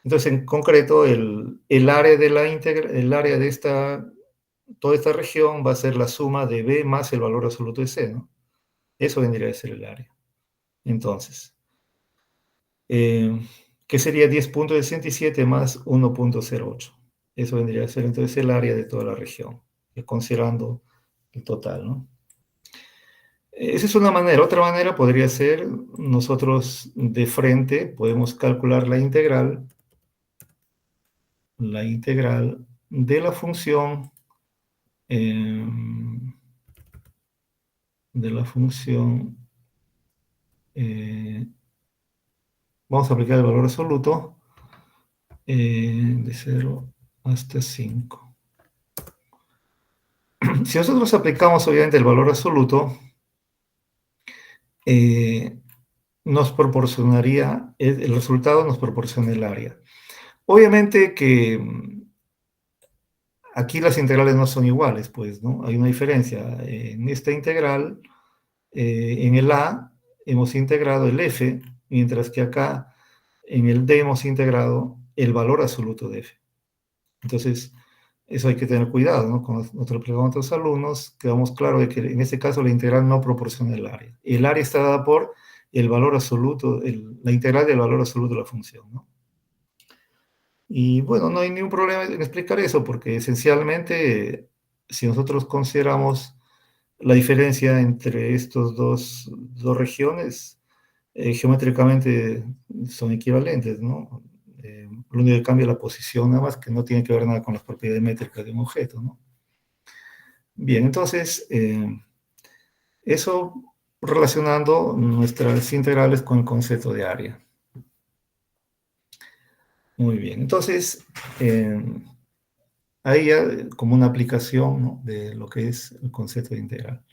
Entonces, en concreto, el área de toda esta región va a ser la suma de B más el valor absoluto de C, ¿no? Eso vendría a ser el área. Entonces, que sería 10.67 más 1.08. Eso vendría a ser entonces el área de toda la región, considerando el total, ¿no? Esa es una manera. Otra manera podría ser, nosotros de frente podemos calcular la integral de la función vamos a aplicar el valor absoluto de 0 hasta 5. Si nosotros aplicamos obviamente el valor absoluto, nos proporcionaría, el resultado nos proporciona el área. Obviamente que aquí las integrales no son iguales, pues, ¿no? Hay una diferencia. En esta integral, en el A hemos integrado el f, mientras que acá en el D hemos integrado el valor absoluto de f. Entonces, eso hay que tener cuidado, ¿no? Cuando nosotros explicamos a nuestros alumnos, quedamos claro de que en este caso la integral no proporciona el área. El área está dada por el valor absoluto, la integral del valor absoluto de la función, ¿no? Y bueno, no hay ningún problema en explicar eso, porque esencialmente, si nosotros consideramos la diferencia entre estos dos regiones, geométricamente son equivalentes, ¿no? Lo único que cambia es la posición, nada más, que no tiene que ver nada con las propiedades métricas de un objeto, ¿no? Bien, entonces, eso relacionando nuestras integrales con el concepto de área. Muy bien, entonces, ahí ya como una aplicación, ¿no?, de lo que es el concepto de integral.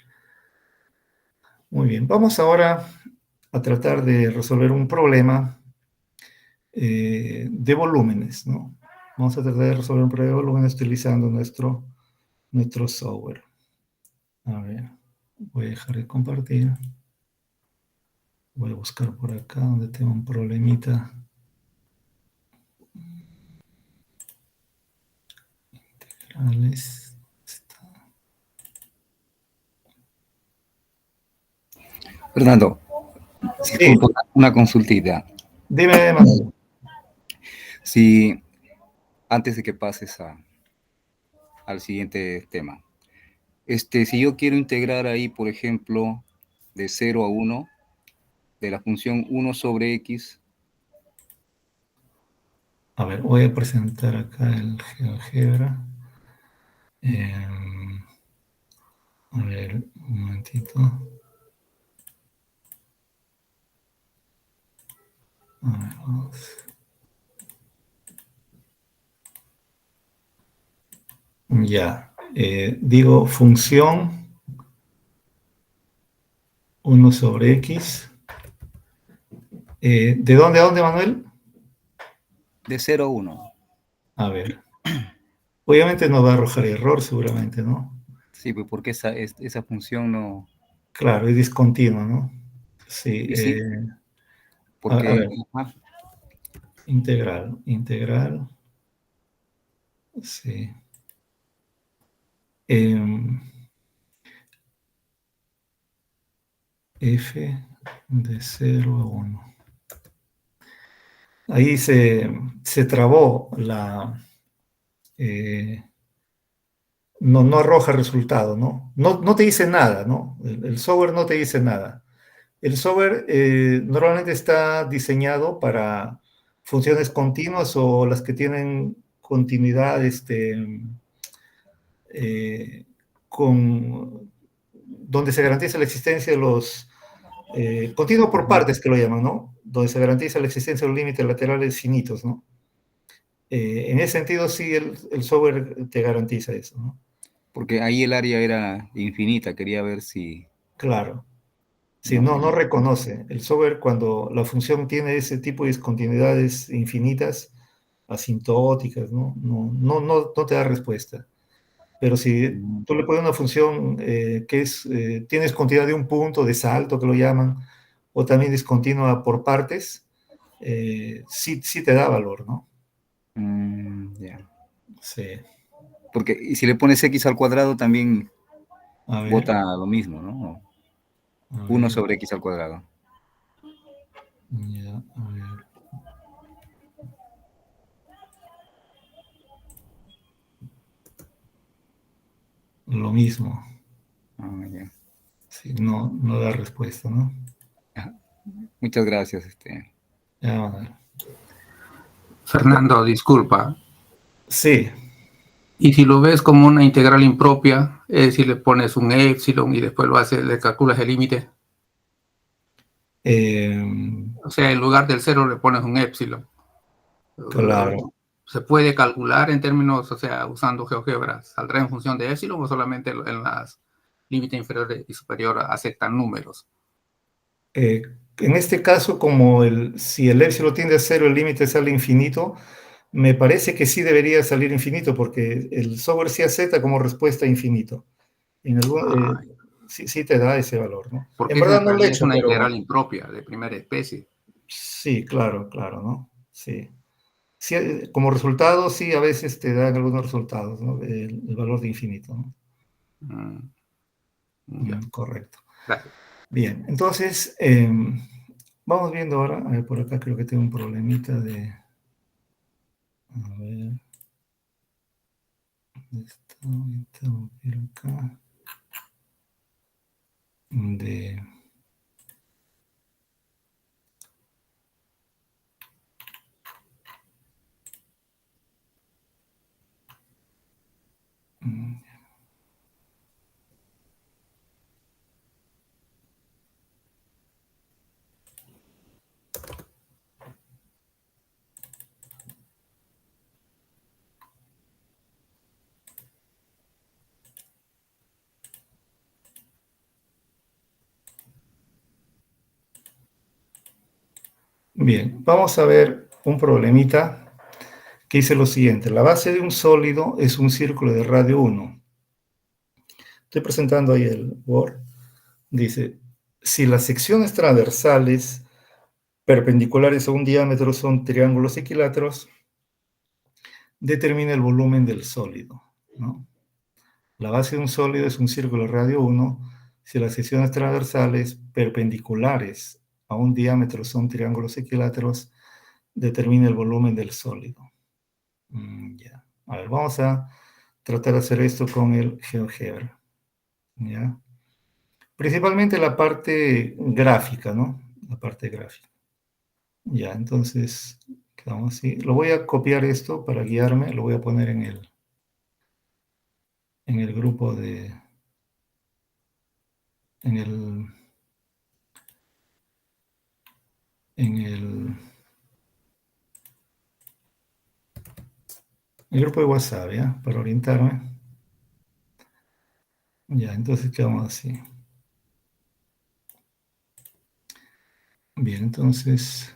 Muy bien, vamos ahora a tratar de resolver un problema de volúmenes, ¿no? Vamos a tratar de resolver un problema de volúmenes utilizando nuestro software. A ver, voy a dejar de compartir. Voy a buscar por acá donde tengo un problemita. Integrales. Fernando, Sí, disculpa, una consultita. dime, Manuel. Si antes de que pases al siguiente tema, si yo quiero integrar ahí, por ejemplo, de 0 a 1, de la función 1 sobre x. A ver, voy a presentar acá el GeoGebra. A ver, un momentito. A ver, vamos. Ya, digo función 1 sobre x. ¿De dónde a dónde, Manuel? De 0 a 1. A ver. Obviamente nos va a arrojar error seguramente, ¿no? Sí, pues porque esa función no... Claro, es discontinua, ¿no? Sí. Y sí, A porque... ver, integral. Sí. F de 0 a 1. Ahí se trabó la... no arroja resultado, ¿no? No te dice nada, ¿no? El software no te dice nada. El software normalmente está diseñado para funciones continuas o las que tienen continuidad donde se garantiza la existencia de los continuo por partes, que lo llaman, ¿no? Donde se garantiza la existencia de los límites laterales finitos, ¿no? En ese sentido, sí, el software te garantiza eso, ¿no? Porque ahí el área era infinita, quería ver si... Claro. Si no reconoce. El software, cuando la función tiene ese tipo de discontinuidades infinitas, asintóticas, no te da respuesta. Pero si tú le pones una función que tiene discontinuidad de un punto, de salto, que lo llaman, o también discontinua por partes, sí te da valor, ¿no? Ya. Sí. Porque, y si le pones x al cuadrado, también A ver. bota lo mismo, ¿no? 1 sobre x al cuadrado. Ya, a ver. Lo mismo. Ya. Sí, no da respuesta, ¿no? Muchas gracias. Ya, a ver. Fernando, disculpa. Sí. Y si lo ves como una integral impropia, es decir, le pones un epsilon y después le calculas el límite. O sea, en lugar del 0 le pones un epsilon. Claro. ¿Se puede calcular en términos, o sea, usando GeoGebra? ¿Saldrá en función de epsilon o solamente en las límites inferiores y superiores aceptan números? En este caso, como si el épsilon tiende a cero, el límite sale infinito, me parece que sí debería salir infinito, porque el software sí acepta como respuesta infinito. Sí te da ese valor, ¿no? Porque En esa verdad en no lo he realidad es hecho, una pero integral impropia de primera especie. sí, claro, ¿no? Sí. Sí, como resultado, sí, a veces te dan algunos resultados, ¿no? El valor de infinito, ¿no? Ya, Correcto. gracias. Bien, entonces, vamos viendo ahora, a ver, por acá creo que tengo un problemita de... A ver... ¿Dónde está? Interrumpir acá. De... Bien, vamos a ver un problemita que dice lo siguiente. La base de un sólido es un círculo de radio 1. Estoy presentando ahí el Word. Dice, si las secciones transversales perpendiculares a un diámetro son triángulos equiláteros, determina el volumen del sólido, ¿no? La base de un sólido es un círculo de radio 1. Si las secciones transversales perpendiculares a un diámetro son triángulos equiláteros, determina el volumen del sólido. Ya. A ver, vamos a tratar de hacer esto con el GeoGebra. ¿Ya? Principalmente la parte gráfica, ¿no? La parte gráfica. Ya, entonces, quedamos así. Lo voy a copiar esto para guiarme, lo voy a poner en el grupo de... En el grupo de WhatsApp, ¿ya? Para orientarme. Ya, entonces quedamos así. Bien, entonces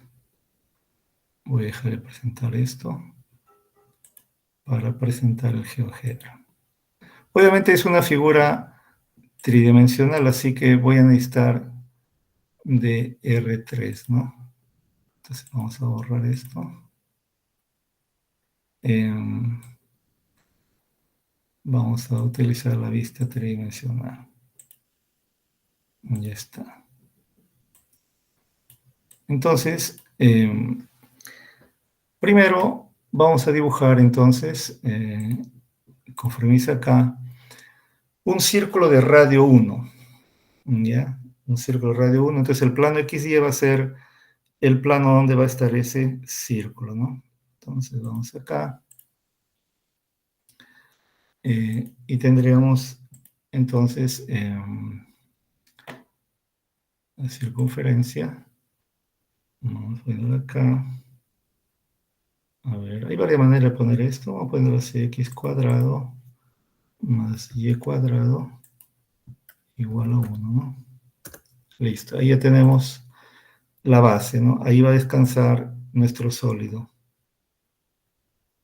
voy a dejar de presentar esto para presentar el GeoGebra. Obviamente es una figura tridimensional, así que voy a necesitar de R3, ¿no? Entonces vamos a borrar esto. Vamos a utilizar la vista tridimensional. Ya está. Entonces, primero vamos a dibujar entonces, conforme dice acá, un círculo de radio 1. ¿Ya? Un círculo de radio 1. Entonces el plano XY va a ser el plano donde va a estar ese círculo, ¿no? Entonces vamos acá. Y tendríamos entonces la circunferencia. Vamos a ponerlo acá. A ver, hay varias maneras de poner esto. Vamos a ponerlo así, x cuadrado más y cuadrado igual a 1, ¿no? Listo, ahí ya tenemos la base, ¿no? Ahí va a descansar nuestro sólido.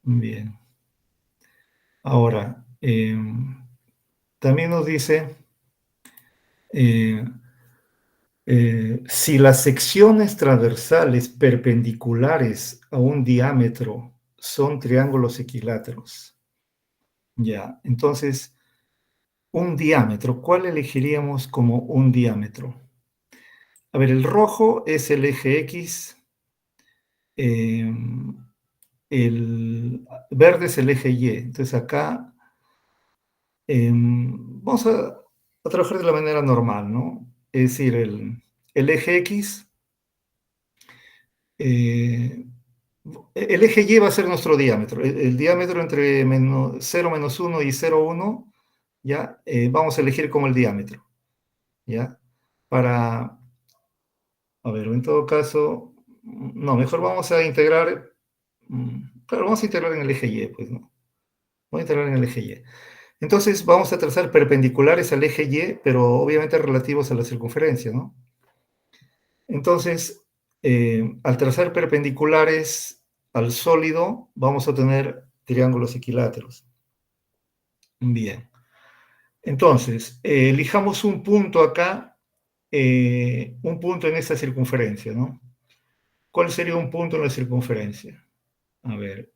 Bien. Ahora, también nos dice, si las secciones transversales perpendiculares a un diámetro son triángulos equiláteros. Ya, entonces, un diámetro, ¿cuál elegiríamos como un diámetro? A ver, el rojo es el eje X, el verde es el eje Y. Entonces acá vamos a trabajar de la manera normal, ¿no? Es decir, el eje X, el eje Y va a ser nuestro diámetro. El diámetro entre 0 menos 1 y 0, 1, ¿ya? Vamos a elegir como el diámetro, ¿ya? A ver, en todo caso, no, mejor vamos a integrar, claro, vamos a integrar en el eje Y, pues, ¿no? Vamos a integrar en el eje Y. Entonces vamos a trazar perpendiculares al eje Y, pero obviamente relativos a la circunferencia, ¿no? Entonces, al trazar perpendiculares al sólido, vamos a tener triángulos equiláteros. Bien. Entonces, elijamos un punto acá, un punto en esta circunferencia, ¿no? ¿Cuál sería un punto en la circunferencia? A ver,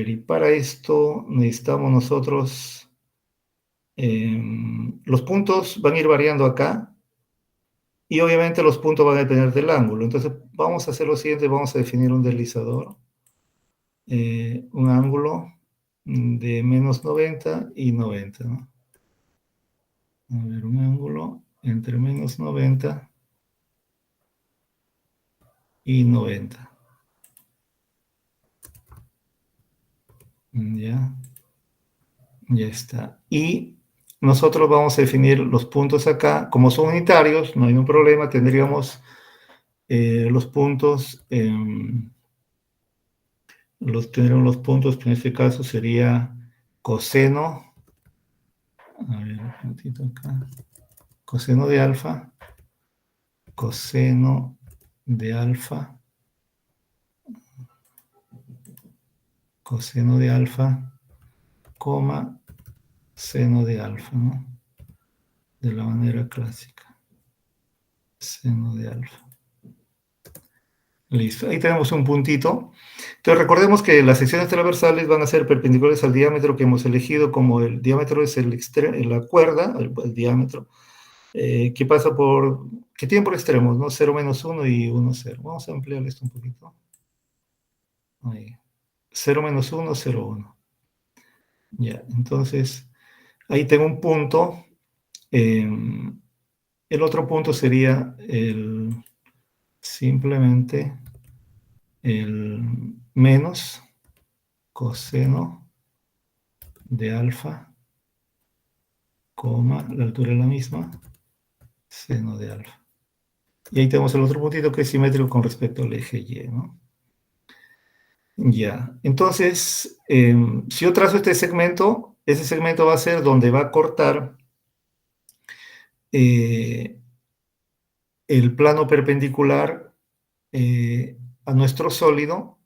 y para esto necesitamos nosotros, los puntos van a ir variando acá, y obviamente los puntos van a depender del ángulo. Entonces, vamos a hacer lo siguiente, vamos a definir un deslizador, un ángulo de menos 90 y 90, ¿no? A ver, un ángulo entre menos 90 y 90. Ya está. Y nosotros vamos a definir los puntos acá. Como son unitarios, no hay un problema, tendríamos los puntos, tendríamos los puntos, que en este caso sería coseno, a ver, un momentito acá, coseno de alfa, coseno de alfa, coseno de alfa, coma, seno de alfa, ¿no? De la manera clásica. Seno de alfa. Listo, ahí tenemos un puntito. Entonces recordemos que las secciones transversales van a ser perpendiculares al diámetro que hemos elegido, como el diámetro es la cuerda, el diámetro, que tiene por extremos, ¿no? 0, menos 1 y 1, 0. Vamos a ampliar esto un poquito. Ahí. 0, menos 1, 0, 1. Ya, entonces, ahí tengo un punto. El otro punto sería simplemente el menos coseno de alfa, coma, la altura es la misma, seno de alfa. Y ahí tenemos el otro puntito que es simétrico con respecto al eje Y, ¿no? Ya, entonces, si yo trazo este segmento, ese segmento va a ser donde va a cortar el plano perpendicular a nuestro sólido,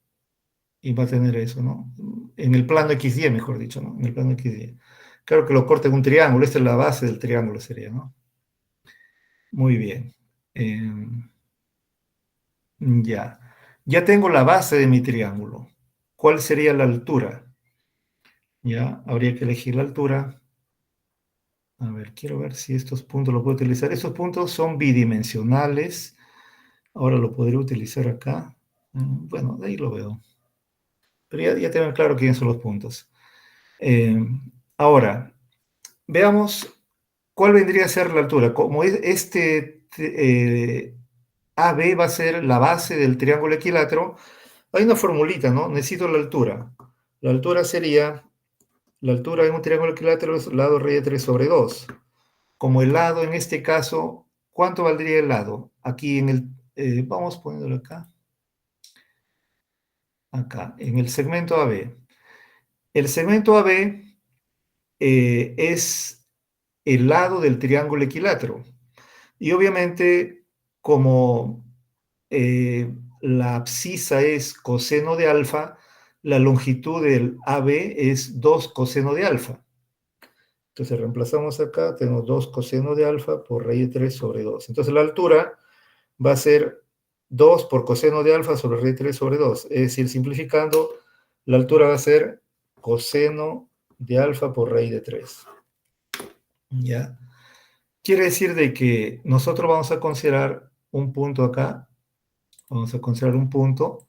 y va a tener eso, ¿no? En el plano XY, mejor dicho, ¿no? En el plano XY. Claro que lo corta en un triángulo, esta es la base del triángulo, sería, ¿no? Muy bien. Ya tengo la base de mi triángulo. ¿Cuál sería la altura? Ya, habría que elegir la altura. A ver, quiero ver si estos puntos los puedo utilizar. Estos puntos son bidimensionales. Ahora lo podría utilizar acá. Bueno, de ahí lo veo. Pero ya tengo claro quiénes son los puntos. Ahora, veamos cuál vendría a ser la altura. Como AB va a ser la base del triángulo equilátero, hay una formulita, ¿no? Necesito la altura. La altura sería, la altura en un triángulo equilátero es lado raíz de 3 sobre 2. Como el lado, en este caso, ¿cuánto valdría el lado? Aquí vamos poniéndolo acá. Acá, en el segmento AB. El segmento AB es el lado del triángulo equilátero. Y obviamente, como la abscisa es coseno de alfa, la longitud del AB es 2 coseno de alfa. Entonces reemplazamos acá, tenemos 2 coseno de alfa por raíz de 3 sobre 2. Entonces la altura va a ser 2 por coseno de alfa sobre raíz de 3 sobre 2. Es decir, simplificando, la altura va a ser coseno de alfa por raíz de 3. ¿Ya? Quiere decir de que nosotros vamos a considerar un punto acá. Vamos a considerar un punto.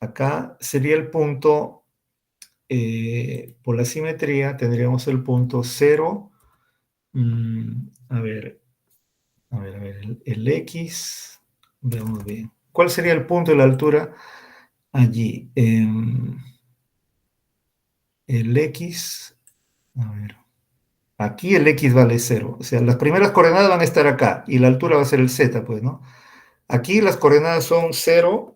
Acá sería el punto, por la simetría, tendríamos el punto 0. A ver, el X. Veamos bien. ¿Cuál sería el punto de la altura allí? El X. A ver. Aquí el X vale 0. O sea, las primeras coordenadas van a estar acá. Y la altura va a ser el Z, pues, ¿no? Aquí las coordenadas son 0,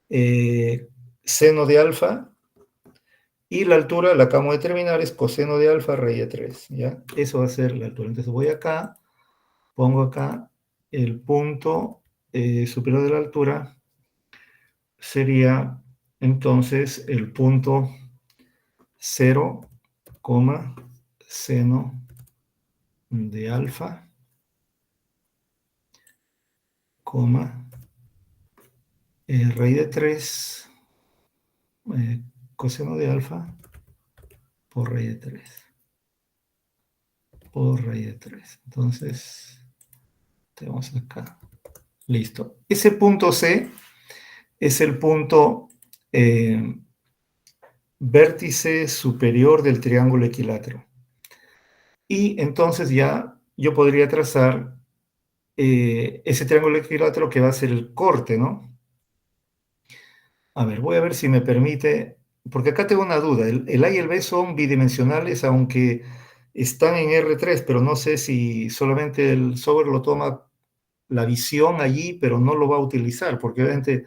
seno de alfa, Y la altura la acabamos de determinar, es coseno de alfa raíz de 3, ¿ya? Eso va a ser la altura. Entonces voy acá, pongo acá el punto superior de la altura, sería entonces el punto 0, seno de alfa, raíz de 3, coseno de alfa por raíz de 3. Por raíz de 3. Entonces, tenemos acá. Listo. Ese punto C es el punto vértice superior del triángulo equilátero. Y entonces ya yo podría trazar ese triángulo equilátero que va a ser el corte, ¿no? A ver, voy a ver si me permite, porque acá tengo una duda. El A y el B son bidimensionales, aunque están en R3, pero no sé si solamente el software lo toma la visión allí, pero no lo va a utilizar, porque obviamente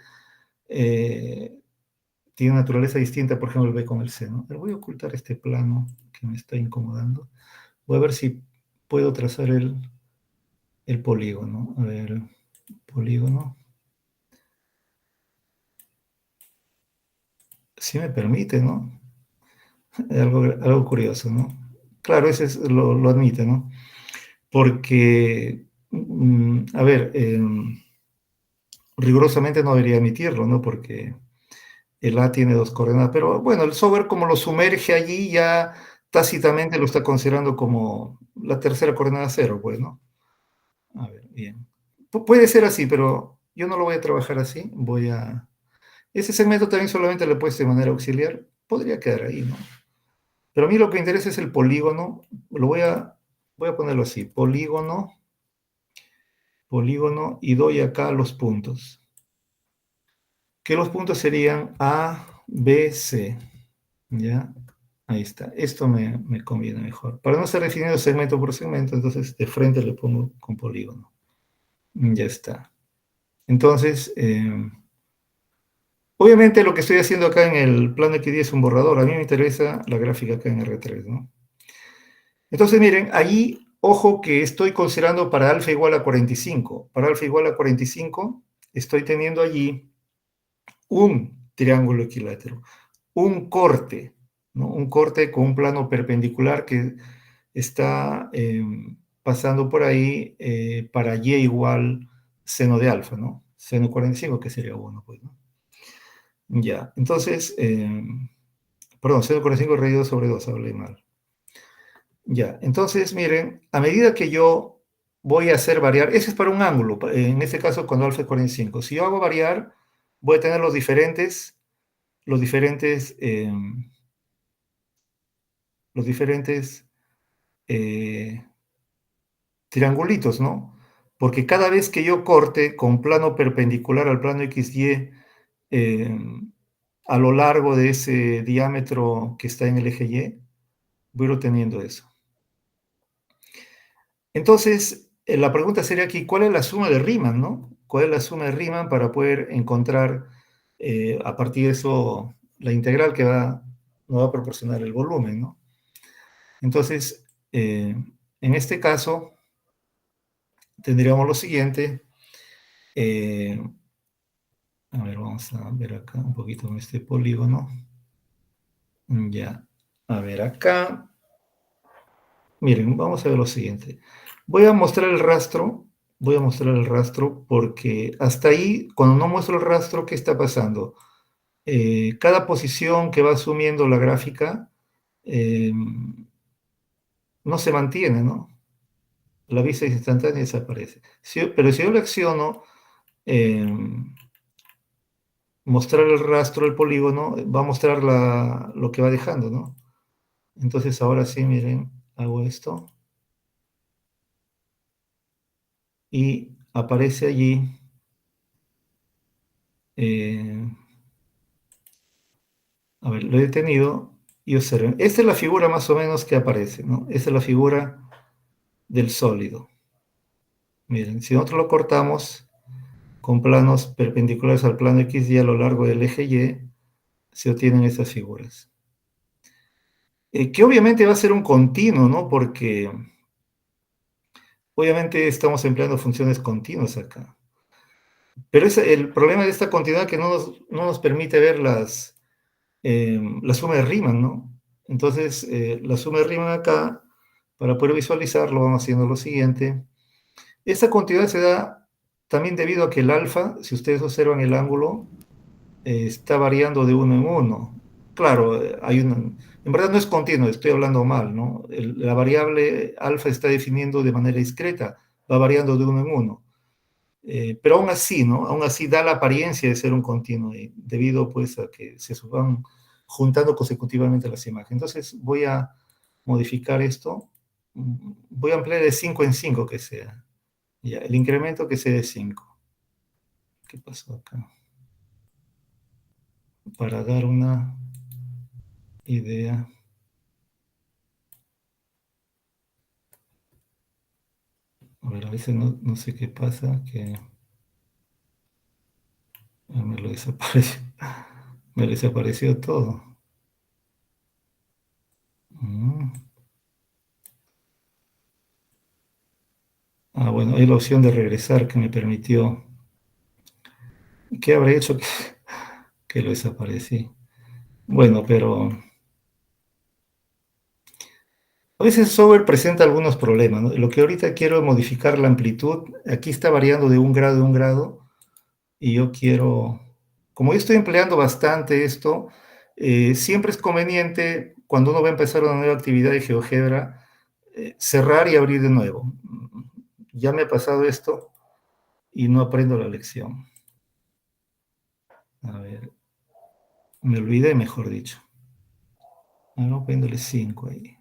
tiene naturaleza distinta, por ejemplo, el B con el C, ¿no? Pero voy a ocultar este plano que me está incomodando. Voy a ver si puedo trazar el polígono. A ver, polígono. Si me permite, ¿no? Algo curioso, ¿no? Claro, ese lo admite, ¿no? Porque, a ver, rigurosamente no debería admitirlo, ¿no? Porque el A tiene 2 coordenadas, pero bueno, el software como lo sumerge allí ya tácitamente lo está considerando como la tercera coordenada 0, pues, ¿no? A ver, bien. Puede ser así, pero yo no lo voy a trabajar así, ese segmento también solamente lo he puesto de manera auxiliar, podría quedar ahí, ¿no? Pero a mí lo que me interesa es el polígono, voy a ponerlo así, polígono, y doy acá los puntos. Que los puntos serían A, B, C, ¿ya? Ahí está, esto me conviene mejor. Para no estar definiendo segmento por segmento, entonces de frente le pongo con polígono. Ya está. Entonces, obviamente lo que estoy haciendo acá en el plano X10 es un borrador. A mí me interesa la gráfica acá en R3, ¿no? Entonces, miren, allí, ojo que estoy considerando para alfa igual a 45. Para alfa igual a 45, estoy teniendo allí un triángulo equilátero, un corte, ¿no? Un corte con un plano perpendicular que está pasando por ahí para y igual seno de alfa, ¿no? Seno 45, que sería 1, pues, ¿no? Ya, entonces, perdón, seno 45 raíz 2 sobre 2, hablé mal. Ya, entonces, miren, a medida que yo voy a hacer variar, ese es para un ángulo, en este caso cuando alfa es 45. Si yo hago variar, voy a tener los diferentes triangulitos, ¿no? Porque cada vez que yo corte con plano perpendicular al plano XY a lo largo de ese diámetro que está en el eje Y, voy a ir obteniendo eso. Entonces, la pregunta sería aquí, ¿cuál es la suma de Riemann, no? ¿Cuál es la suma de Riemann para poder encontrar a partir de eso la integral que nos va a proporcionar el volumen, ¿no? Entonces, en este caso, tendríamos lo siguiente. A ver, vamos a ver acá un poquito en este polígono. Ya, a ver acá. Miren, vamos a ver lo siguiente. Voy a mostrar el rastro porque hasta ahí, cuando no muestro el rastro, ¿qué está pasando? Cada posición que va asumiendo la gráfica no se mantiene, ¿no? La vista instantánea desaparece. Pero si yo le acciono mostrar el rastro del polígono, va a mostrar lo que va dejando, ¿no? Entonces ahora sí, miren, hago esto. Y aparece allí a ver, lo he detenido y observen. Esta es la figura más o menos que aparece, ¿no? Esta es la figura del sólido. Miren, si nosotros lo cortamos con planos perpendiculares al plano XY a lo largo del eje Y, se obtienen estas figuras. que obviamente va a ser un continuo, ¿no? Porque obviamente estamos empleando funciones continuas acá. Pero el problema de esta continuidad que no nos permite ver la suma de Riemann, ¿no? Entonces, la suma de Riemann acá, para poder visualizarlo, vamos haciendo lo siguiente. Esta continuidad se da también debido a que el alfa, si ustedes observan el ángulo, está variando de uno en uno. Claro, en verdad no es continuo, estoy hablando mal, ¿no? La variable alfa está definiendo de manera discreta, va variando de uno en uno. Pero aún así, ¿no? Aún así da la apariencia de ser un continuo, debido pues a que se van juntando consecutivamente las imágenes. Entonces voy a modificar esto, voy a ampliar de 5 en 5 que sea. Ya, el incremento que sea de 5. ¿Qué pasó acá? Para dar una idea. A ver, a veces no sé qué pasa, que me lo desapareció. Me desapareció todo. Ah, bueno, hay la opción de regresar que me permitió. ¿Qué habré hecho que lo desaparecí? Bueno, pero a veces el software presenta algunos problemas, ¿no? Lo que ahorita quiero es modificar la amplitud. Aquí está variando de un grado, y yo quiero, como yo estoy empleando bastante esto, siempre es conveniente cuando uno va a empezar una nueva actividad de GeoGebra, cerrar y abrir de nuevo. Ya me ha pasado esto y no aprendo la lección. A ver, me olvidé, mejor dicho. Ahora poniéndole 5 ahí.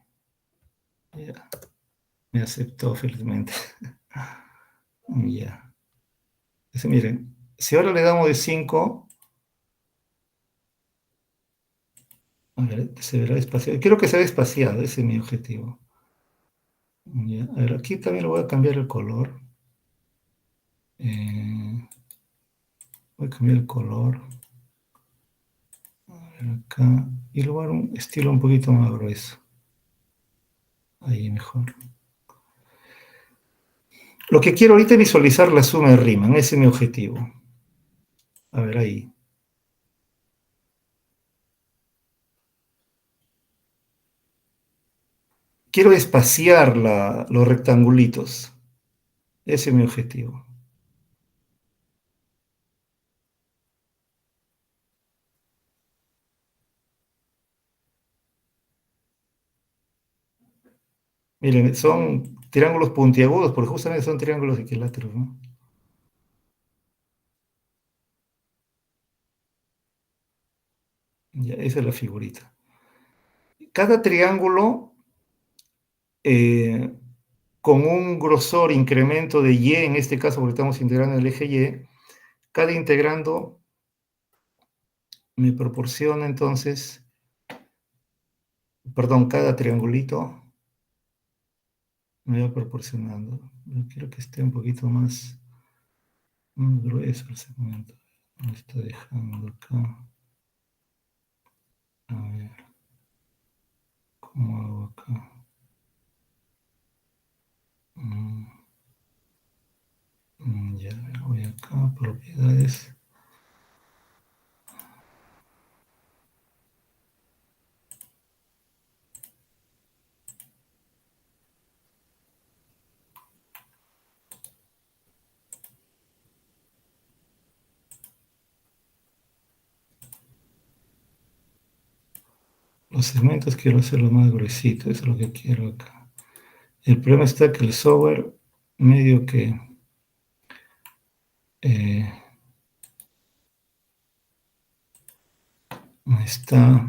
Ya, me aceptó felizmente. Ya. Miren, si ahora le damos de 5, a ver, se verá espaciado. Quiero que sea espaciado, ese es mi objetivo. Ya, a ver, aquí también le voy a cambiar el color. Voy a cambiar el color. A ver acá. Y le voy a dar un estilo un poquito más grueso. Ahí mejor. Lo que quiero ahorita es visualizar la suma de Riemann. Ese es mi objetivo. A ver, ahí. Quiero espaciar los rectangulitos. Ese es mi objetivo. Miren, son triángulos puntiagudos, porque justamente son triángulos equiláteros, ¿no? Ya, esa es la figurita. Cada triángulo con un grosor incremento de y, en este caso porque estamos integrando el eje y, cada integrando me proporciona entonces, perdón, cada triangulito me va proporcionando. Yo quiero que esté un poquito más grueso el segmento. Me está dejando acá. A ver, ¿cómo hago acá? Ya, voy acá, propiedades. Los segmentos quiero hacerlo más gruesito, eso es lo que quiero acá. El problema está que el software medio que me está...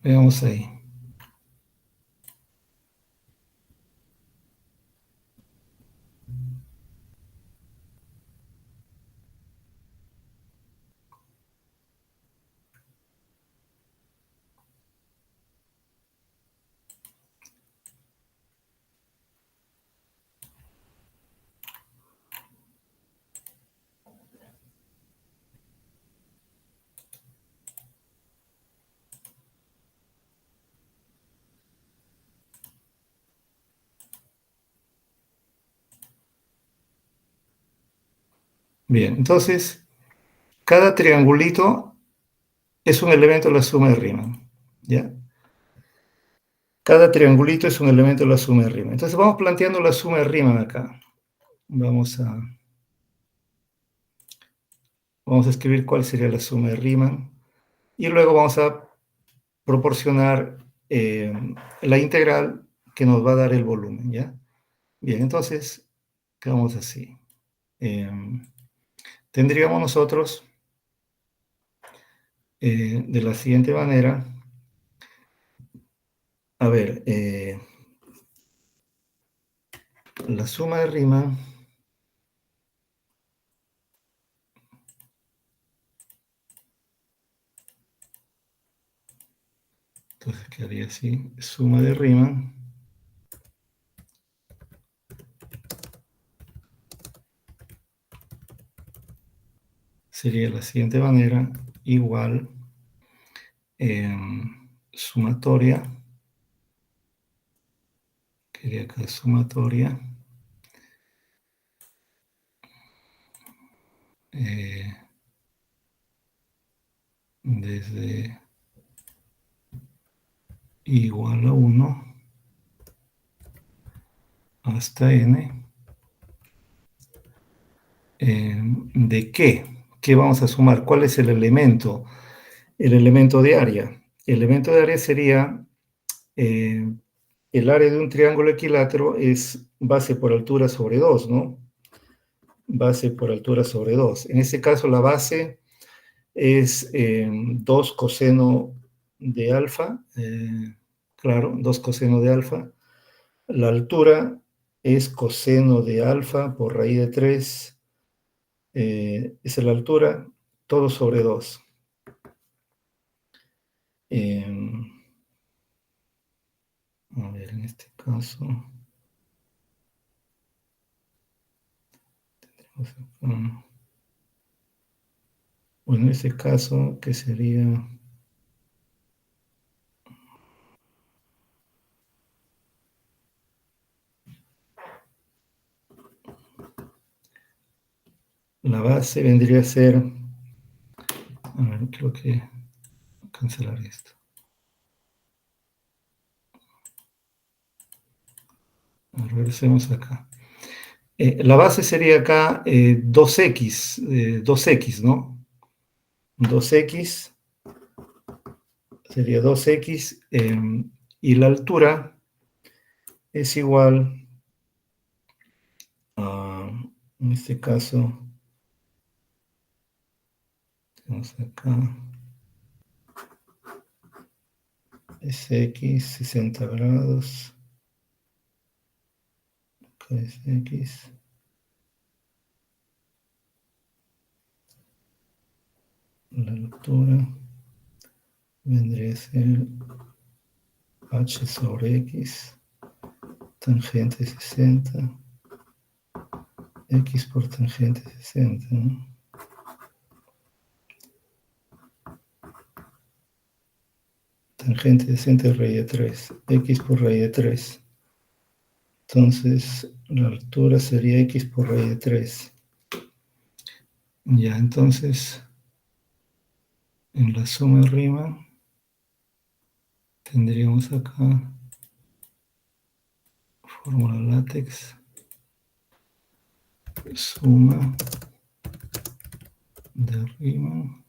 Veamos ahí. Bien, entonces, cada triangulito es un elemento de la suma de Riemann, ¿ya? Cada triangulito es un elemento de la suma de Riemann. Entonces vamos planteando la suma de Riemann acá. Vamos a escribir cuál sería la suma de Riemann. Y luego vamos a proporcionar la integral que nos va a dar el volumen, ¿ya? Bien, entonces, quedamos así. Tendríamos nosotros de la siguiente manera, a ver, la suma de Riemann entonces quedaría así, suma de Riemann sería de la siguiente manera, igual sumatoria, quería acá sumatoria, desde igual a 1 hasta n, ¿de qué? ¿Qué vamos a sumar? ¿Cuál es el elemento? El elemento de área. El elemento de área sería, el área de un triángulo equilátero es base por altura sobre 2, ¿no? Base por altura sobre 2. En este caso la base es 2 coseno de alfa, claro, 2 coseno de alfa. La altura es coseno de alfa por raíz de 3, esa es la altura, todo sobre 2. A ver, en este caso, tendremos acá, bueno, en este caso, que sería, la base vendría a ser, a ver, creo que cancelar esto. Regresemos acá. La base sería acá 2x, 2x, ¿no? 2x sería 2x, y la altura es igual a, en este caso, tenemos acá, es x, 60 grados, acá es x, la altura vendría a ser h sobre x, tangente 60, x por tangente 60, ¿no? Tangente de 60 raíz de 3, x por raíz de 3. Entonces, la altura sería x por raíz de 3. Ya, entonces, en la suma de Riemann, tendríamos acá, fórmula látex, suma de Riemann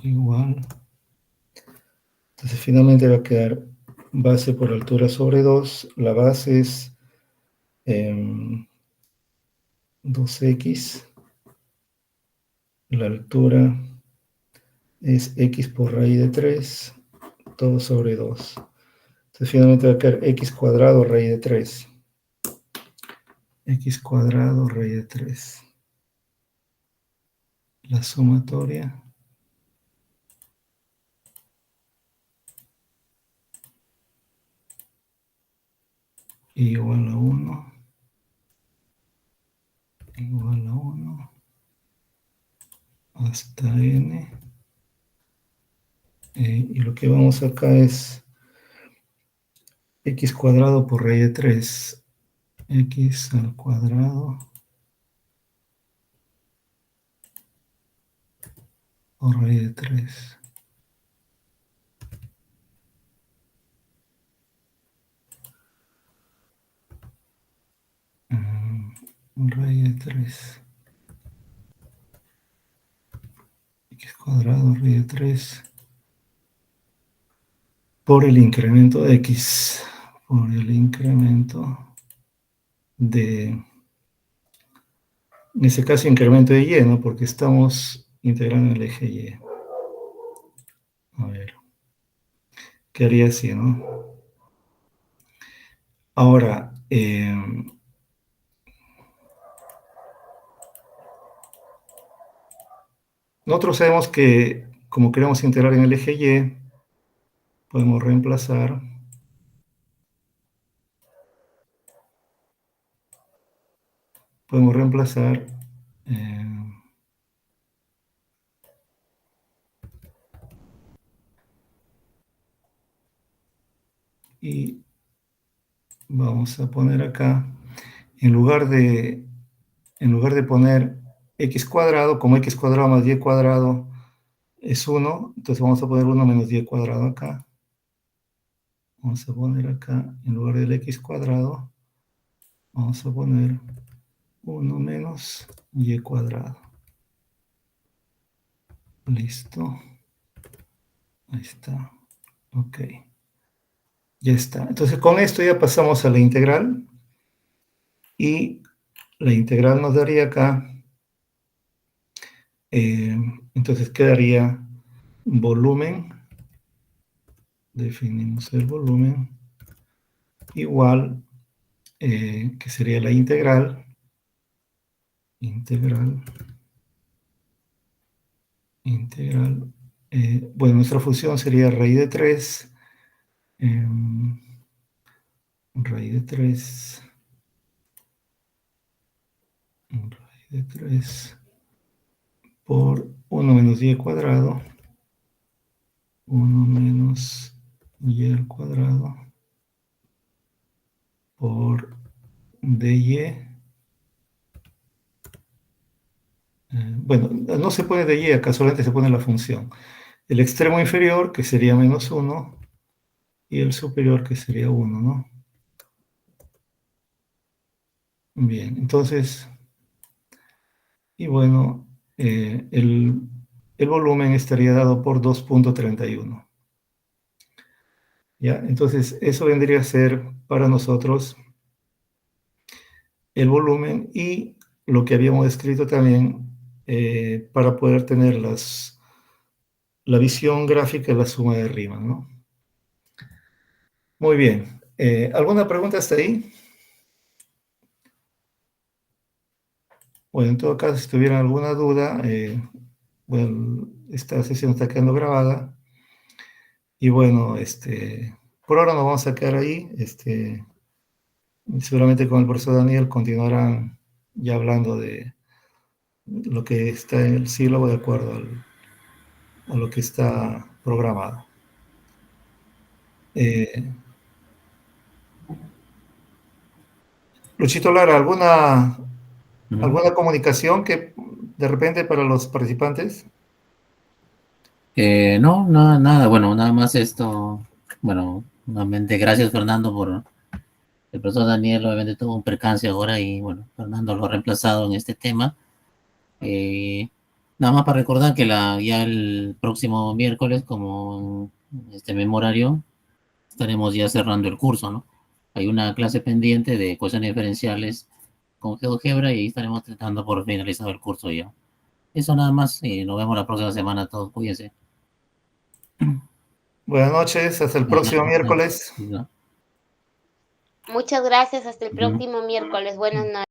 igual. Entonces finalmente va a quedar base por altura sobre 2. La base es 2x. La altura es x por raíz de 3, todo sobre 2. Entonces finalmente va a quedar x cuadrado raíz de 3. X cuadrado raíz de 3. La sumatoria igual a 1, igual a 1, hasta n. Y lo que vamos acá es x cuadrado por raíz de 3. X al cuadrado por raíz de 3. Raíz de 3. X cuadrado raíz de 3 por el incremento de x, por el incremento de, en ese caso, incremento de y, ¿no? Porque estamos integrando el eje y. A ver, quedaría así, ¿no? Ahora, nosotros sabemos que como queremos integrar en el eje y, podemos reemplazar y vamos a poner acá, en lugar de poner x cuadrado, como x cuadrado más y cuadrado es 1, entonces vamos a poner 1 menos y cuadrado acá. Vamos a poner acá, en lugar del x cuadrado, vamos a poner 1 menos y cuadrado. Listo. Ahí está. Ok. Ya está. Entonces con esto ya pasamos a la integral. Y la integral nos daría acá, entonces quedaría volumen, definimos el volumen, igual, que sería la integral, bueno, nuestra función sería raíz de 3, raíz de 3 por 1 menos y cuadrado, 1 menos y al cuadrado por dy. Bueno, no se pone dy acá, solamente se pone la función. El extremo inferior, que sería menos 1, y el superior, que sería 1, ¿no? Bien, entonces, y bueno, el volumen estaría dado por 2.31. ¿Ya? Entonces, eso vendría a ser para nosotros el volumen y lo que habíamos escrito también para poder tener la visión gráfica de la suma de Riemann, ¿no? Muy bien. ¿Alguna pregunta hasta ahí? Bueno, en todo caso, si tuvieran alguna duda, bueno, esta sesión está quedando grabada. Y bueno, por ahora nos vamos a quedar ahí. Seguramente con el profesor Daniel continuarán ya hablando de lo que está en el sílabo de acuerdo a lo que está programado. Luchito Lara, ¿alguna comunicación que de repente para los participantes? No, nada, bueno, nada más esto. Bueno, nuevamente gracias Fernando por el profesor Daniel, obviamente tuvo un percance ahora y bueno, Fernando lo ha reemplazado en este tema. Nada más para recordar que ya el próximo miércoles, como este mismo horario, estaremos ya cerrando el curso, ¿no? Hay una clase pendiente de ecuaciones diferenciales con GeoGebra y ahí estaremos tratando por finalizar el curso ya. Eso nada más y nos vemos la próxima semana todos, cuídense. Buenas noches, hasta el próximo miércoles. No. Muchas gracias, hasta el próximo miércoles. Buenas noches.